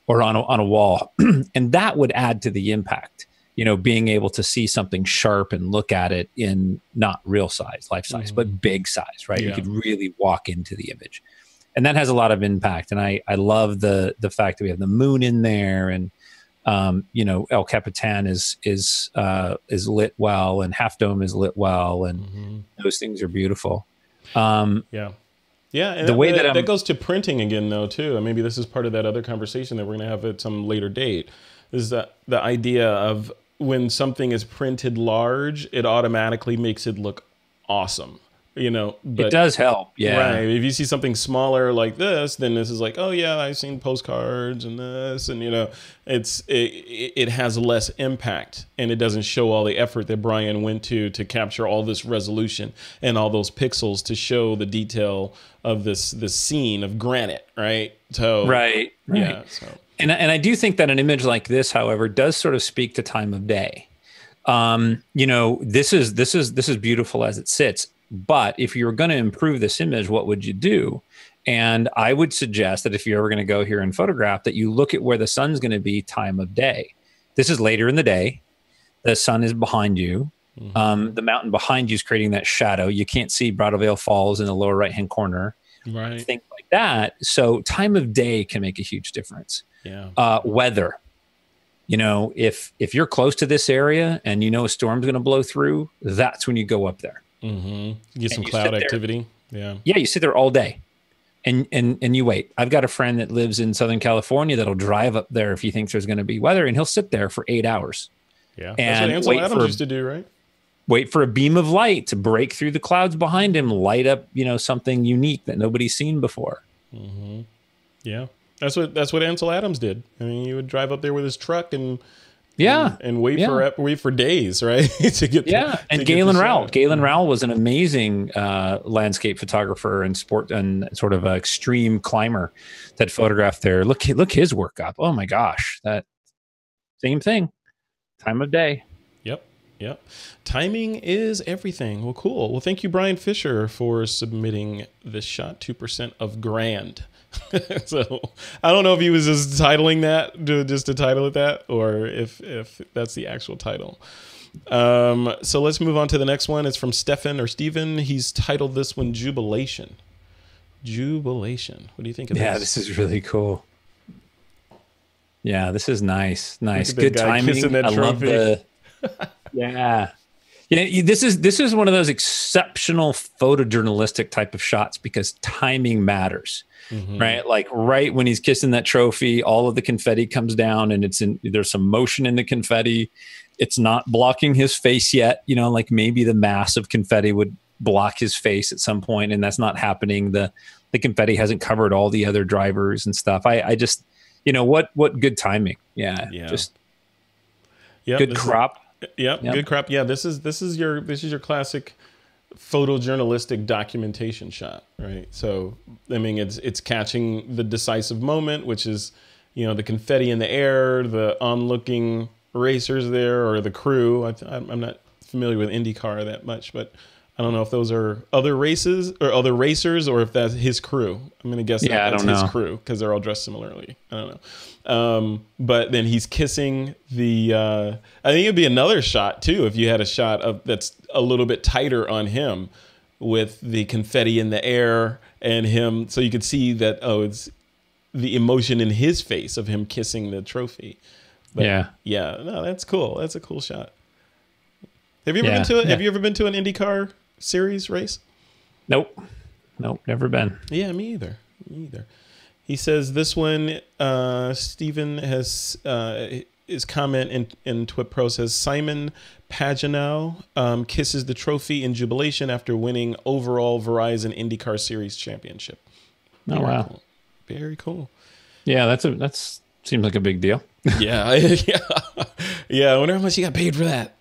or on a wall, and that would add to the impact. Being able to see something sharp and look at it in not real size, life size, but big size, right? Yeah. You could really walk into the image, and that has a lot of impact. And I love the fact that we have the moon in there, and El Capitan is lit well, and Half Dome is lit well, and those things are beautiful. Yeah, and the way that goes to printing again, though, too. And maybe this is part of that other conversation that we're going to have at some later date. Is that the idea of when something is printed large, it automatically makes it look awesome. But it does help. Yeah. Right. If you see something smaller like this, then this is like, oh yeah, I've seen postcards and this, and it has less impact, and it doesn't show all the effort that Brian went to capture all this resolution and all those pixels to show the detail of this scene of granite, right? So right. Yeah. So. And I do think that an image like this, however, does sort of speak to time of day. This is beautiful as it sits. But if you're going to improve this image, what would you do? And I would suggest that if you're ever going to go here and photograph, that you look at where the sun's going to be time of day. This is later in the day. The sun is behind you. The mountain behind you is creating that shadow. You can't see Bridal Veil Falls in the lower right-hand corner. Right. Things like that. So time of day can make a huge difference. Yeah. Weather. If you're close to this area and a storm's going to blow through, that's when you go up there. Get some cloud activity. Yeah. Yeah, you sit there all day and you wait. I've got a friend that lives in Southern California that'll drive up there if he thinks there's going to be weather, and he'll sit there for 8 hours. Yeah. That's what Ansel Adams used to do, right? Wait for a beam of light to break through the clouds behind him, light up, something unique that nobody's seen before. Yeah. That's what Ansel Adams did. I mean, he would drive up there with his truck and wait for days, right? to get and Galen Rowell. Galen Rowell was an amazing landscape photographer and sport and sort of an extreme climber that photographed there. Look his work up. Oh my gosh, that same thing. Time of day. Yep. Yep. Timing is everything. Well, cool. Well, thank you, Brian Fisher, for submitting this shot, 2% of grand. So I don't know if he was just titling that, just to title it that, or if that's the actual title. So let's move on to the next one. It's from Stefan or Steven. He's titled this one Jubilation. Jubilation. What do you think of this? Yeah, this is really cool. Yeah, this is nice. Nice. Good timing. I love the yeah. You know, this is one of those exceptional photojournalistic type of shots because timing matters. Right? Like right when he's kissing that trophy, all of the confetti comes down and there's some motion in the confetti. It's not blocking his face yet. You know, like maybe the mass of confetti would block his face at some point, and that's not happening. The confetti hasn't covered all the other drivers and stuff. I just, you know, what good timing. Yeah. Just good crop. Good crop. Yeah, this is your classic photojournalistic documentation shot, right? So I mean, it's catching the decisive moment, which is, you know, the confetti in the air, the onlooking racers there, or the crew. I'm not familiar with IndyCar that much, but I don't know if those are other races or other racers, or if that's his crew. I'm going to guess that's his crew because they're all dressed similarly. I don't know. But then he's kissing the, I think it'd be another shot too, if you had a shot of that's a little bit tighter on him with the confetti in the air and him. So you could see that, it's the emotion in his face of him kissing the trophy. But yeah, no, that's cool. That's a cool shot. Have you ever been to it? Have you ever been to an IndyCar series race? Nope, never been. Yeah, me either. He says this one, Stephen has his comment in TWiP Pro says Simon Pagenaud kisses the trophy in jubilation after winning overall Verizon IndyCar Series championship. Oh, wow. Cool. Very cool. Yeah, that's seems like a big deal. Yeah. I wonder how much he got paid for that.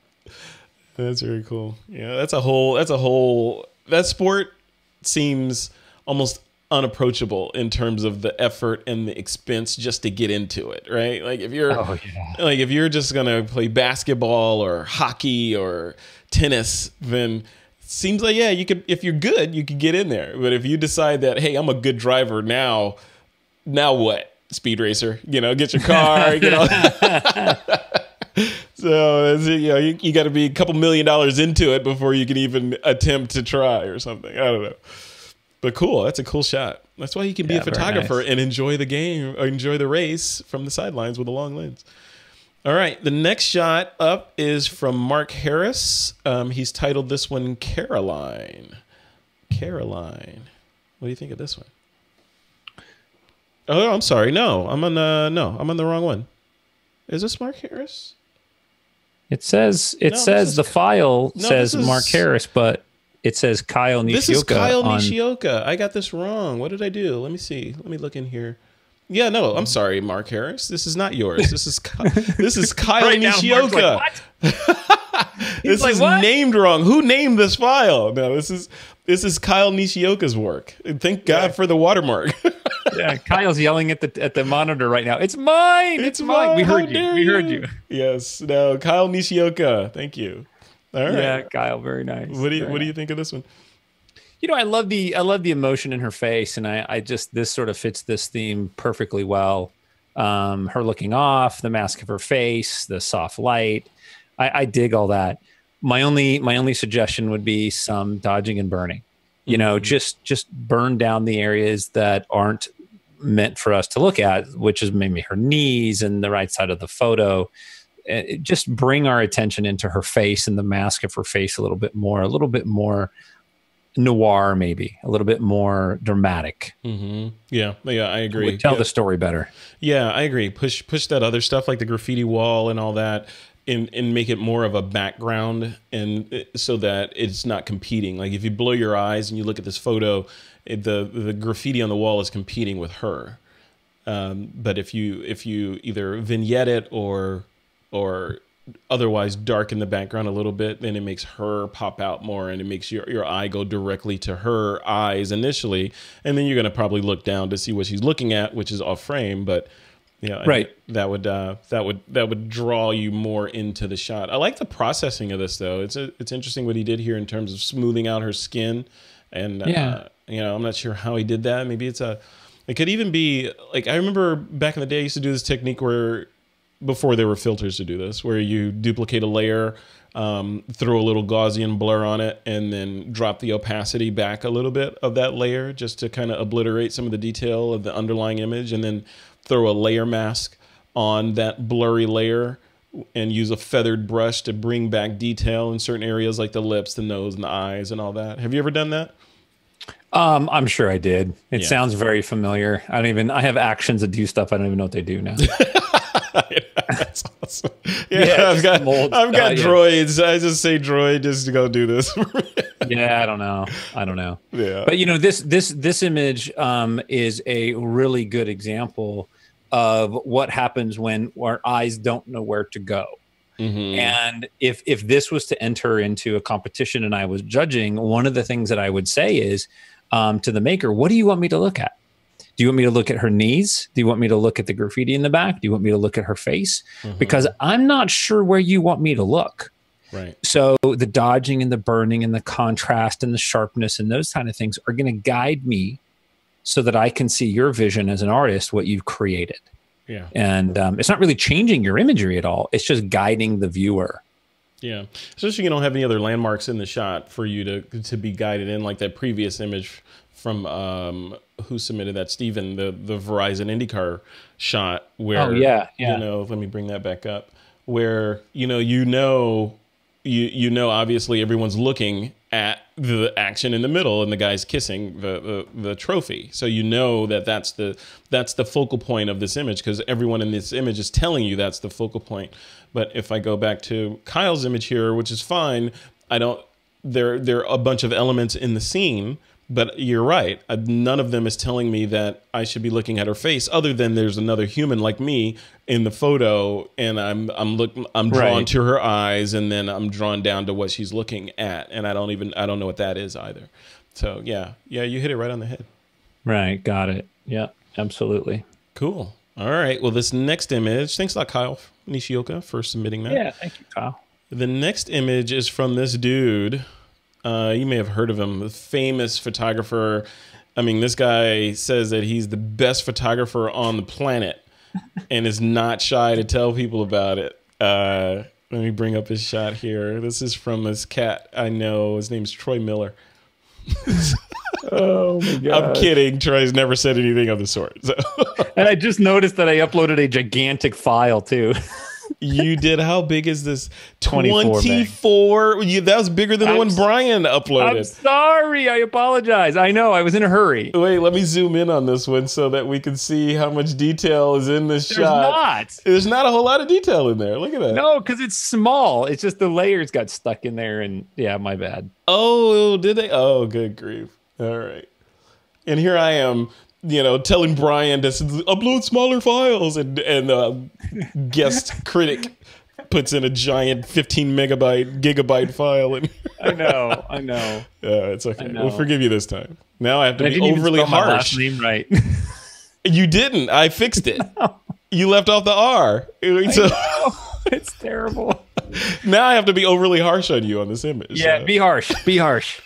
That's very cool. Yeah, that sport seems almost unapproachable in terms of the effort and the expense just to get into it, right? Like if you're just going to play basketball or hockey or tennis, then it seems like, you could, if you're good, you could get in there. But if you decide that, hey, I'm a good driver now what? Speed racer, get your car, So you got to be a couple $1 million into it before you can even attempt to try or something. I don't know, but cool. That's a cool shot. That's why you can be a photographer and enjoy the game or enjoy the race from the sidelines with a long lens. All right, the next shot up is from Mark Harris. He's titled this one Caroline. Caroline, what do you think of this one? Oh, I'm sorry. No, I'm on the wrong one. Is this Mark Harris? It says the file says Mark Harris, but it says Kyle Nishioka. This is Kyle Nishioka. I got this wrong. What did I do? Let me see. Let me look in here. Yeah, no, I'm sorry, Mark Harris. This is not yours. This is Kyle right Nishioka. This is named wrong. Who named this file? No, this is Kyle Nishioka's work. Thank God for the watermark. Yeah, Kyle's yelling at the monitor right now. It's mine. It's mine. We heard you. We heard you. Yes. No, Kyle Nishioka. Thank you. All right. Yeah, Kyle. Very nice. What do you think of this one? I love the emotion in her face, and I just, this sort of fits this theme perfectly well. Her looking off, the mask of her face, the soft light. I dig all that. My only suggestion would be some dodging and burning. Just burn down the areas that aren't meant for us to look at, which is maybe her knees and the right side of the photo. Just bring our attention into her face and the mask of her face a little bit more noir, maybe a little bit more dramatic. Yeah, I agree. It would tell the story better. Yeah, I agree. Push that other stuff like the graffiti wall and all that, and make it more of a background, and so that it's not competing. Like if you blow your eyes and you look at this photo, the graffiti on the wall is competing with her. But if you either vignette it or otherwise darken the background a little bit, then it makes her pop out more, and it makes your eye go directly to her eyes initially, and then you're going to probably look down to see what she's looking at, which is off frame. But Yeah, Right. that would draw you more into the shot. I like the processing of this though. It's interesting what he did here in terms of smoothing out her skin, and Yeah. you know, I'm not sure how he did that. Maybe it could even be like, I remember back in the day I used to do this technique where, before there were filters to do this, where you duplicate a layer, throw a little Gaussian blur on it, and then drop the opacity back a little bit of that layer just to kind of obliterate some of the detail of the underlying image, and then throw a layer mask on that blurry layer and use a feathered brush to bring back detail in certain areas like the lips, the nose, and the eyes and all that. Have you ever done that? I'm sure I did. It Yeah. sounds very familiar. I have actions that do stuff I don't even know what they do now. That's awesome. Yeah, Yeah, I've got yeah. droids. I just say droid just to go do this. Yeah, I don't know. Yeah. But you know, this image is a really good example of what happens when our eyes don't know where to go. Mm-hmm. And if this was to enter into a competition and I was judging, one of the things that I would say is to the maker, what do you want me to look at? Do you want me to look at her knees? Do you want me to look at the graffiti in the back? Do you want me to look at her face? Mm-hmm. Because I'm not sure where you want me to look. Right. So the dodging and the burning and the contrast and the sharpness and those kind of things are going to guide me so that I can see your vision as an artist, what you've created. Yeah. And it's not really changing your imagery at all. It's just guiding the viewer. Yeah. Especially you don't have any other landmarks in the shot for you to be guided in, like that previous image from who submitted that, Steven, the Verizon IndyCar shot where, you know, let me bring that back up, where, you know, obviously everyone's looking at the action in the middle and the guy's kissing the trophy. So you know that's the focal point of this image, because everyone in this image is telling you that's the focal point. But if I go back to Kyle's image here, which is fine, there are a bunch of elements in the scene, but you're right. None of them is telling me that I should be looking at her face, other than there's another human like me in the photo, and I'm drawn to her eyes, and then I'm drawn down to what she's looking at, and I don't know what that is either. So yeah, you hit it right on the head. Right, got it. Yeah, absolutely. Cool. All right. Well, this next image, thanks a lot, Kyle Nishioka, for submitting that. Yeah, thank you, Kyle. The next image is from this dude. You may have heard of him, the famous photographer. I mean, this guy says that he's the best photographer on the planet and is not shy to tell people about it. Let me bring up his shot here. This is from this cat I know. His name's Troy Miller. Oh my God. I'm kidding. Troy's never said anything of the sort. So. And I just noticed that I uploaded a gigantic file too. You did? How big is this? 24. That was bigger than the one Brian uploaded. I'm sorry. I apologize. I know. I was in a hurry. Wait, let me zoom in on this one so that we can see how much detail is in this shot. There's not a whole lot of detail in there. Look at that. No, because it's small. It's just the layers got stuck in there, and yeah, my bad. Oh, did they? Oh, good grief. All right. And here I am, telling Brian to upload smaller files, and guest critic puts in a giant 15 gigabyte file. And I know. It's okay. We'll forgive you this time. Now I have to be overly overly harsh. My harsh. last name right. You didn't. I fixed it. No. You left off the R. So, it's terrible. Now I have to be overly harsh on you on this image. Yeah, so. Be harsh. Be harsh.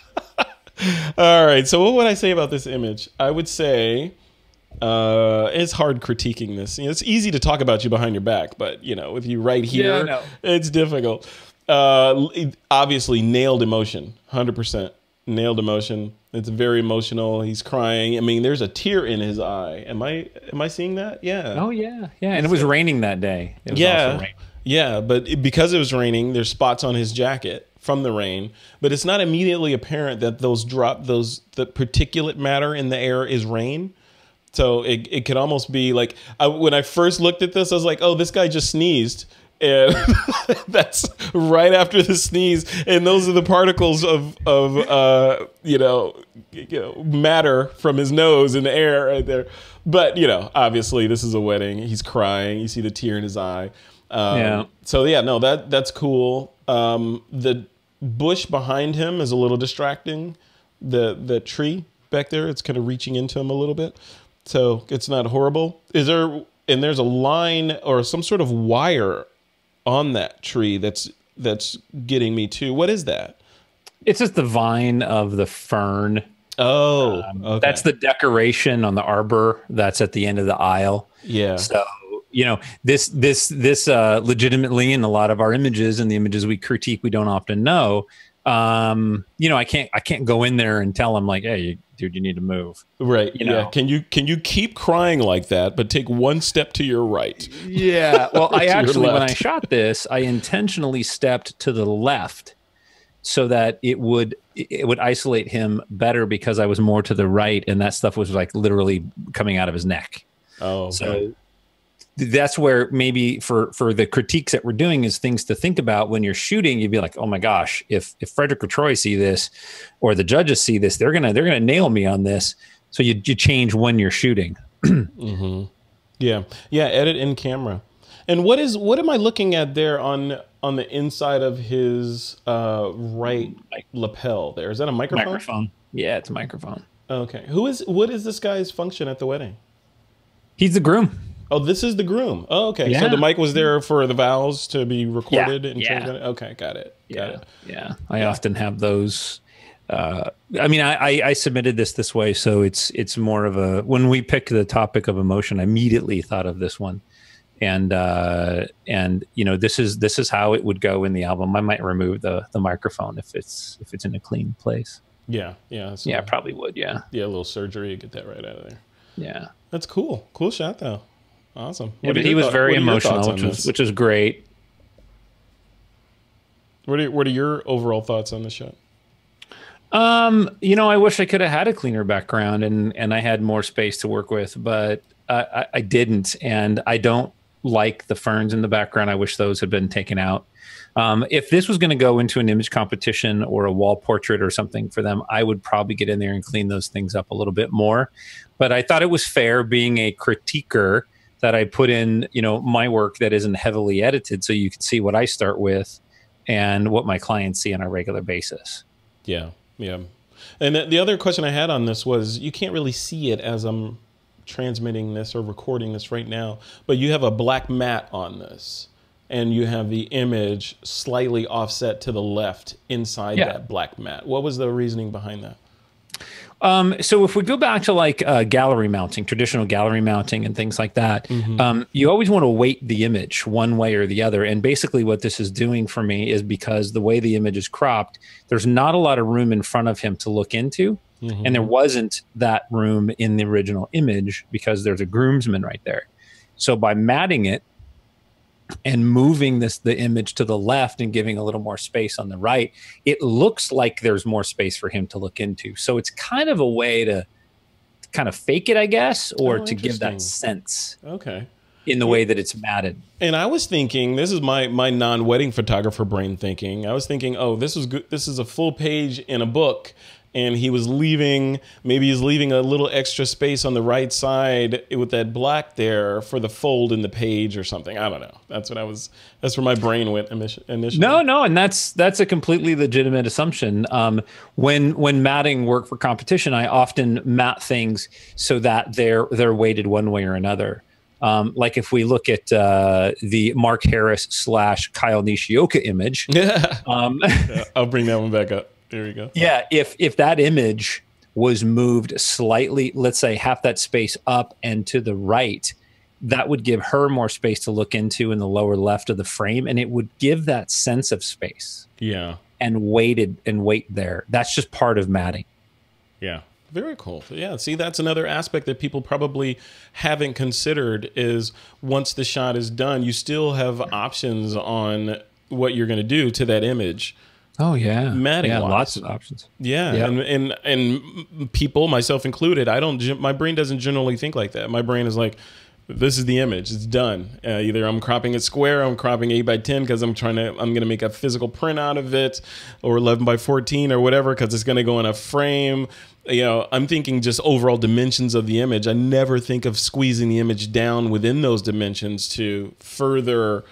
All right. So what would I say about this image? I would say it's hard critiquing this. It's easy to talk about you behind your back, but with you right here, it's difficult. Obviously, nailed emotion, 100% nailed emotion. It's very emotional. He's crying. I mean, there's a tear in his eye. Am I seeing that? Yeah. Oh yeah. And it was raining that day. It was also raining. Yeah, but because it was raining, there's spots on his jacket from the rain, but it's not immediately apparent that the particulate matter in the air is rain. So it could almost be like, when I first looked at this, I was like, oh, this guy just sneezed. And that's right after the sneeze. And those are the particles of matter from his nose in the air right there. But, obviously this is a wedding. He's crying. You see the tear in his eye. So yeah, no, that's cool. The bush behind him is a little distracting. The tree back there, it's kind of reaching into him a little bit. So it's not horrible. Is there and there's a line or some sort of wire on that tree that's getting me too. What is that? It's just the vine of the fern. Oh, okay. That's the decoration on the arbor that's at the end of the aisle. Yeah. So, you know, this legitimately in a lot of our images and the images we critique, we don't often know. You know, I can't go in there and tell them like, hey, dude, you need to move. Right. You know? Can you keep crying like that, but take one step to your right? Yeah. Well, I actually, when I left. shot this, I intentionally stepped to the left so that it would isolate him better because I was more to the right, and that stuff was like literally coming out of his neck. Oh, okay. So that's where maybe for the critiques that we're doing is things to think about when you're shooting. You'd be like, oh my gosh, if Frederick or Troy see this, or the judges see this, they're gonna nail me on this. So you change when you're shooting. Mm-hmm. Yeah. Edit in camera. And what am I looking at there on the inside of his right lapel? There, is that a microphone? Microphone. Yeah, it's a microphone. Okay. What is this guy's function at the wedding? He's the groom. Oh, this is the groom. Oh, okay. Yeah. So the mic was there for the vows to be recorded and Yeah. transmitted. Okay, got it. Yeah. I often have those. I mean, I submitted this way, so it's more of a, when we pick the topic of emotion, I immediately thought of this one, and you know, this is how it would go in the album. I might remove the microphone if it's in a clean place. Yeah. I probably would. Yeah, a little surgery to get that right out of there. Yeah, that's cool. Cool shot though. Awesome. Yeah, but he was very emotional, which was great. What are your overall thoughts on the shot? You know, I wish I could have had a cleaner background and I had more space to work with, but I didn't, and I don't like the ferns in the background. I wish those had been taken out. If this was going to go into an image competition or a wall portrait or something for them, I would probably get in there and clean those things up a little bit more. But I thought it was fair, being a critiquer, that I put in, you know, my work that isn't heavily edited, so you can see what I start with and what my clients see on a regular basis. Yeah. And the other question I had on this was, you can't really see it as I'm transmitting this or recording this right now, but you have a black mat on this, and you have the image slightly offset to the left inside that black mat. What was the reasoning behind that? So if we go back to like gallery mounting, traditional gallery mounting and things like that, you always want to weight the image one way or the other. And basically what this is doing for me is, because the way the image is cropped, there's not a lot of room in front of him to look into. And there wasn't that room in the original image because there's a groomsman right there. So by matting it and moving the image to the left and giving a little more space on the right, it looks like there's more space for him to look into. So it's kind of a way to kind of fake it, I guess, or to give that sense. Okay. In the way that it's matted. And I was thinking, this is my non-wedding photographer brain thinking. I was thinking, oh, this is good. This is a full page in a book, and maybe he's leaving a little extra space on the right side with that black there for the fold in the page or something. I don't know. That's where my brain went initially. No, and that's a completely legitimate assumption. When matting work for competition, I often mat things so that they're weighted one way or another. Like if we look at the Mark Harris / Kyle Nishioka image. I'll bring that one back up. There we go. Yeah, if that image was moved slightly, let's say half that space up and to the right, that would give her more space to look into in the lower left of the frame, and it would give that sense of space. Yeah. And weight there. That's just part of matting. Yeah. Very cool. Yeah. See, that's another aspect that people probably haven't considered, is once the shot is done, you still have options on what you're going to do to that image. Oh yeah, matting wise. Lots of options. Yeah, yep. and people, myself included, my brain doesn't generally think like that. My brain is like, this is the image, it's done. Either I'm cropping it square, I'm cropping 8x10 because I'm going to make a physical print out of it, or 11x14 or whatever because it's going to go in a frame. You know, I'm thinking just overall dimensions of the image. I never think of squeezing the image down within those dimensions to further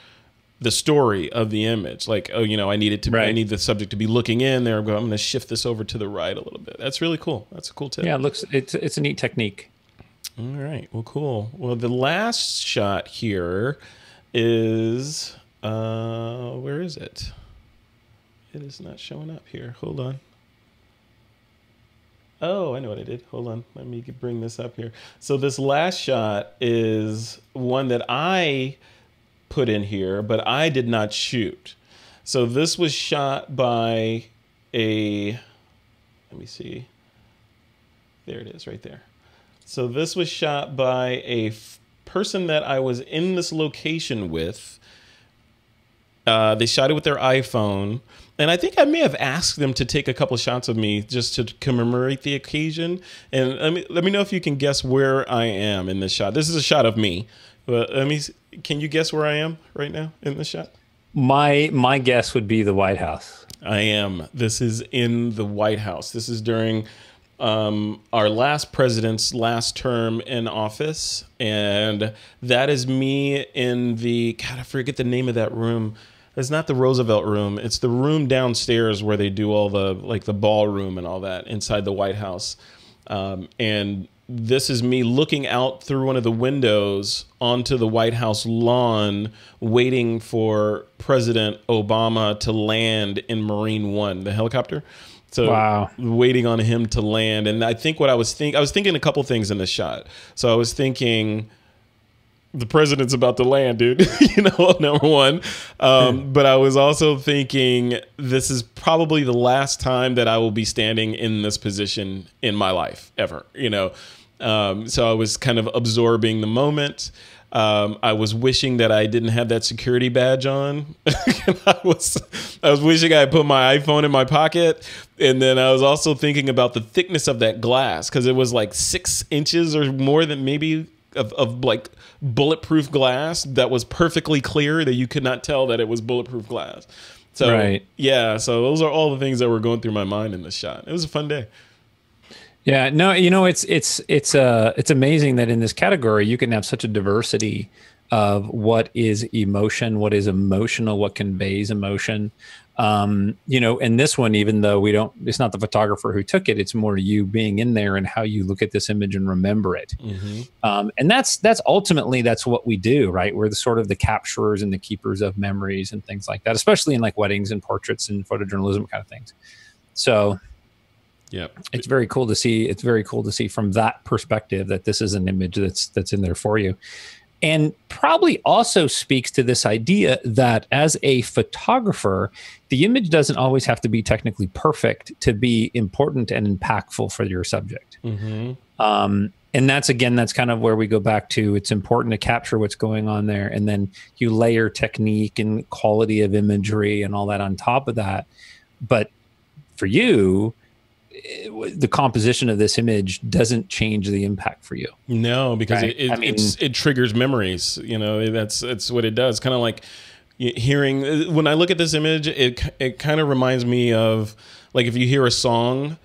the story of the image. Like, oh, you know, I need the subject to be looking in there. I'm going to shift this over to the right a little bit. That's really cool. That's a cool tip. Yeah, it's a neat technique. All right. Well, cool. Well, the last shot here is, where is it? It is not showing up here. Hold on. Oh, I know what I did. Hold on. Let me bring this up here. So this last shot is one that I put in here, but I did not shoot. So this was shot by a, let me see. There it is right there. So this was shot by a person that I was in this location with. They shot it with their iPhone. And I think I may have asked them to take a couple shots of me just to commemorate the occasion. And let me know if you can guess where I am in this shot. This is a shot of me. But can you guess where I am right now in this shot? My guess would be the White House. I am. This is in the White House. This is during our last president's last term in office. And that is me in the, God, I forget the name of that room. It's not the Roosevelt room. It's the room downstairs where they do all the, like the ballroom and all that inside the White House. And this is me looking out through one of the windows onto the White House lawn, waiting for President Obama to land in Marine One, the helicopter. So wow. Waiting on him to land. And I think what I was thinking a couple things in this shot. So I was thinking, the president's about to land, dude, you know, number one. But I was also thinking this is probably the last time that I will be standing in this position in my life ever, you know. So I was kind of absorbing the moment. I was wishing that I didn't have that security badge on. I was wishing I had put my iPhone in my pocket. And then I was also thinking about the thickness of that glass, because it was like 6 inches or more than maybe of like bulletproof glass that was perfectly clear, that you could not tell that it was bulletproof glass. So right. Yeah, so those are all the things that were going through my mind in this shot. It was a fun day. Yeah, no, you know, it's amazing that in this category you can have such a diversity of what is emotion, what is emotional, what conveys emotion. You know, and this one, even though it's not the photographer who took it, it's more you being in there and how you look at this image and remember it. Mm-hmm. And that's ultimately, that's what we do, right? We're the sort of the capturers and the keepers of memories and things like that, especially in like weddings and portraits and photojournalism kind of things. So yeah, it's very cool to see. It's very cool to see from that perspective that this is an image that's in there for you. And probably also speaks to this idea that as a photographer, the image doesn't always have to be technically perfect to be important and impactful for your subject. Mm-hmm. And that's kind of where we go back to, it's important to capture what's going on there. And then you layer technique and quality of imagery and all that on top of that. But for you, the composition of this image doesn't change the impact for you. No, because right? it triggers memories. You know, that's what it does. Kind of like hearing, when I look at this image, it kind of reminds me of like if you hear a song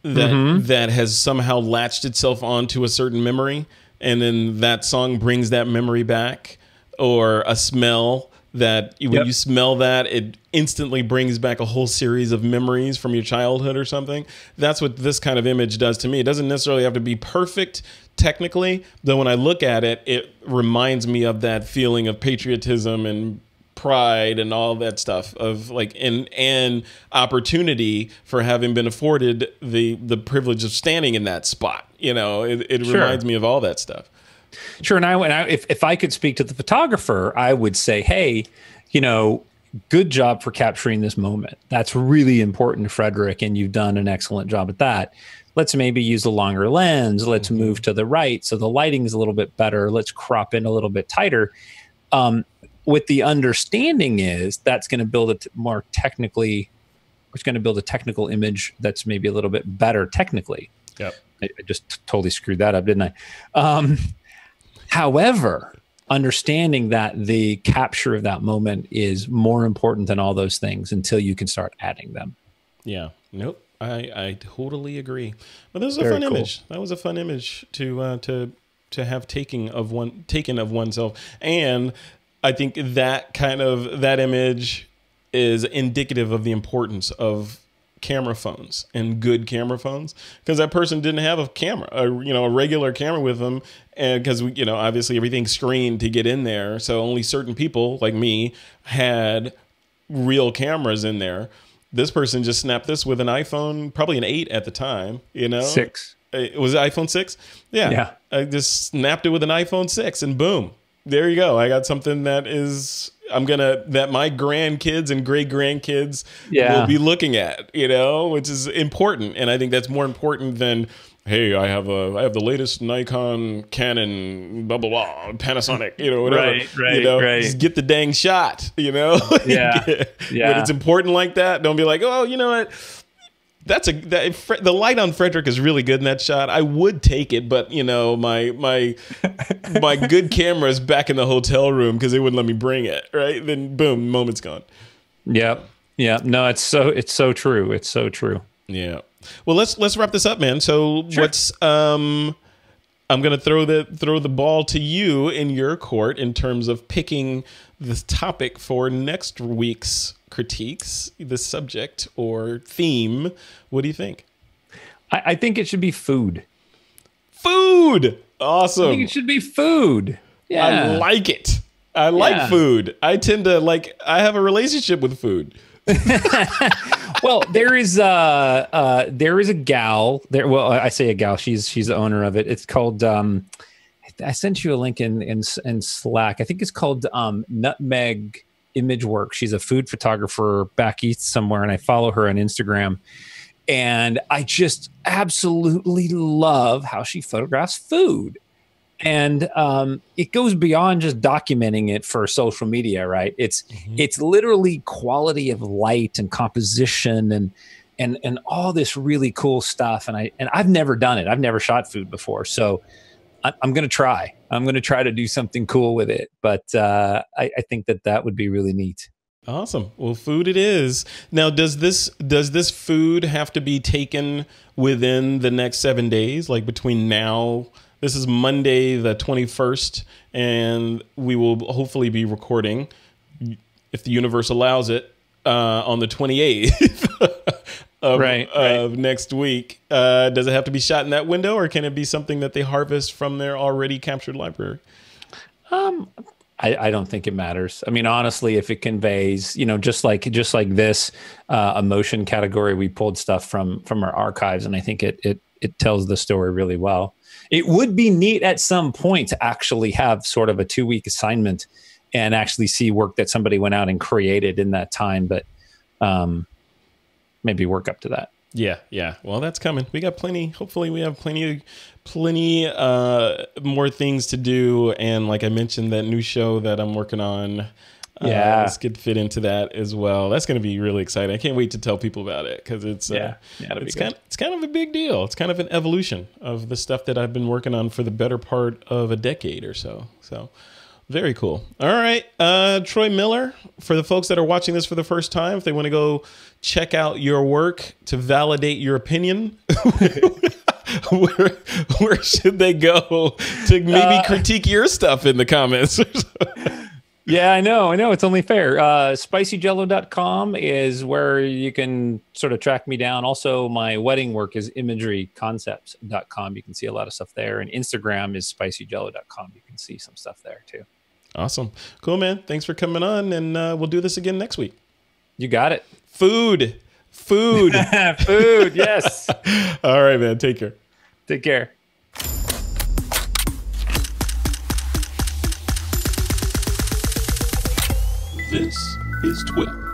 that mm-hmm. that has somehow latched itself onto a certain memory, and then that song brings that memory back, or a smell that when you smell that, it instantly brings back a whole series of memories from your childhood or something. That's what this kind of image does to me. It doesn't necessarily have to be perfect technically, though when I look at it, it reminds me of that feeling of patriotism and pride and all that stuff of like and opportunity for having been afforded the privilege of standing in that spot. You know, it sure. reminds me of all that stuff. Sure. And if I could speak to the photographer, I would say, hey, you know, good job for capturing this moment. That's really important, Frederick, and you've done an excellent job at that. Let's maybe use a longer lens. Let's mm-hmm. move to the right so the lighting is a little bit better. Let's crop in a little bit tighter. With the understanding is that's going to build it's going to build a technical image that's maybe a little bit better technically. Yep. I just totally screwed that up, didn't I? However, understanding that the capture of that moment is more important than all those things until you can start adding them. Yeah. Nope. I totally agree. But this was a fun image. That was a fun image to have taken of oneself. And I think that image is indicative of the importance of camera phones and good camera phones, because that person didn't have a camera, a regular camera with them, and because obviously everything's screened to get in there, so only certain people like me had real cameras in there. This person just snapped this with an iPhone, probably an 8 at the time, 6. It was iPhone 6. Yeah. I just snapped it with an iPhone 6 and boom, there you go. I got something that my grandkids and great grandkids will be looking at, which is important. And I think that's more important than, hey, I have the latest Nikon, Canon, blah blah blah, Panasonic, whatever. Right. Just get the dang shot, Yeah. When it's important like that, don't be like, oh, you know what? The light on Frederick is really good in that shot. I would take it, but my good camera is back in the hotel room because they wouldn't let me bring it. Right? Then boom, moment's gone. Yeah. No, it's so true. It's so true. Yeah. Well, let's wrap this up, man. So sure. What's I'm gonna throw the ball to you in your court in terms of picking the topic for next week's critiques, the subject or theme. What do you think? I think it should be food. Food! Awesome. I think it should be food. Yeah. I like it. I like food. I tend to I have a relationship with food. Well, there is a gal there. Well, I say a gal. She's the owner of it. It's called. I sent you a link in Slack. I think it's called Nutmeg Image Work. She's a food photographer back east somewhere, and I follow her on Instagram. And I just absolutely love how she photographs food. And it goes beyond just documenting it for social media, right? It's literally quality of light and composition and all this really cool stuff. And I've never done it. I've never shot food before, so I'm going to try. I'm going to try to do something cool with it. But I think that would be really neat. Awesome. Well, food it is. Now, does this food have to be taken within the next 7 days, like between now? This is Monday the 21st, and we will hopefully be recording, if the universe allows it, on the 28th of next week. Does it have to be shot in that window, or can it be something that they harvest from their already captured library? I don't think it matters. I mean, honestly, if it conveys, just like this emotion category, we pulled stuff from our archives, and I think it tells the story really well. It would be neat at some point to actually have sort of a 2-week assignment and actually see work that somebody went out and created in that time, but maybe work up to that. Yeah. Well, that's coming. We got plenty. Hopefully we have plenty more things to do. And like I mentioned, that new show that I'm working on, this could fit into that as well. That's going to be really exciting. I can't wait to tell people about it, because it's kind of a big deal. It's kind of an evolution of the stuff that I've been working on for the better part of a decade or so. So very cool. All right. Troy Miller, for the folks that are watching this for the first time, if they want to go check out your work to validate your opinion, where should they go to maybe critique your stuff in the comments? Yeah, I know. It's only fair. SpicyJello.com is where you can sort of track me down. Also, my wedding work is imageryconcepts.com. You can see a lot of stuff there. And Instagram is SpicyJello.com. You can see some stuff there too. Awesome. Cool, man. Thanks for coming on, and we'll do this again next week. You got it. Food. Food, yes. All right, man. Take care. Take care. This is TWiP.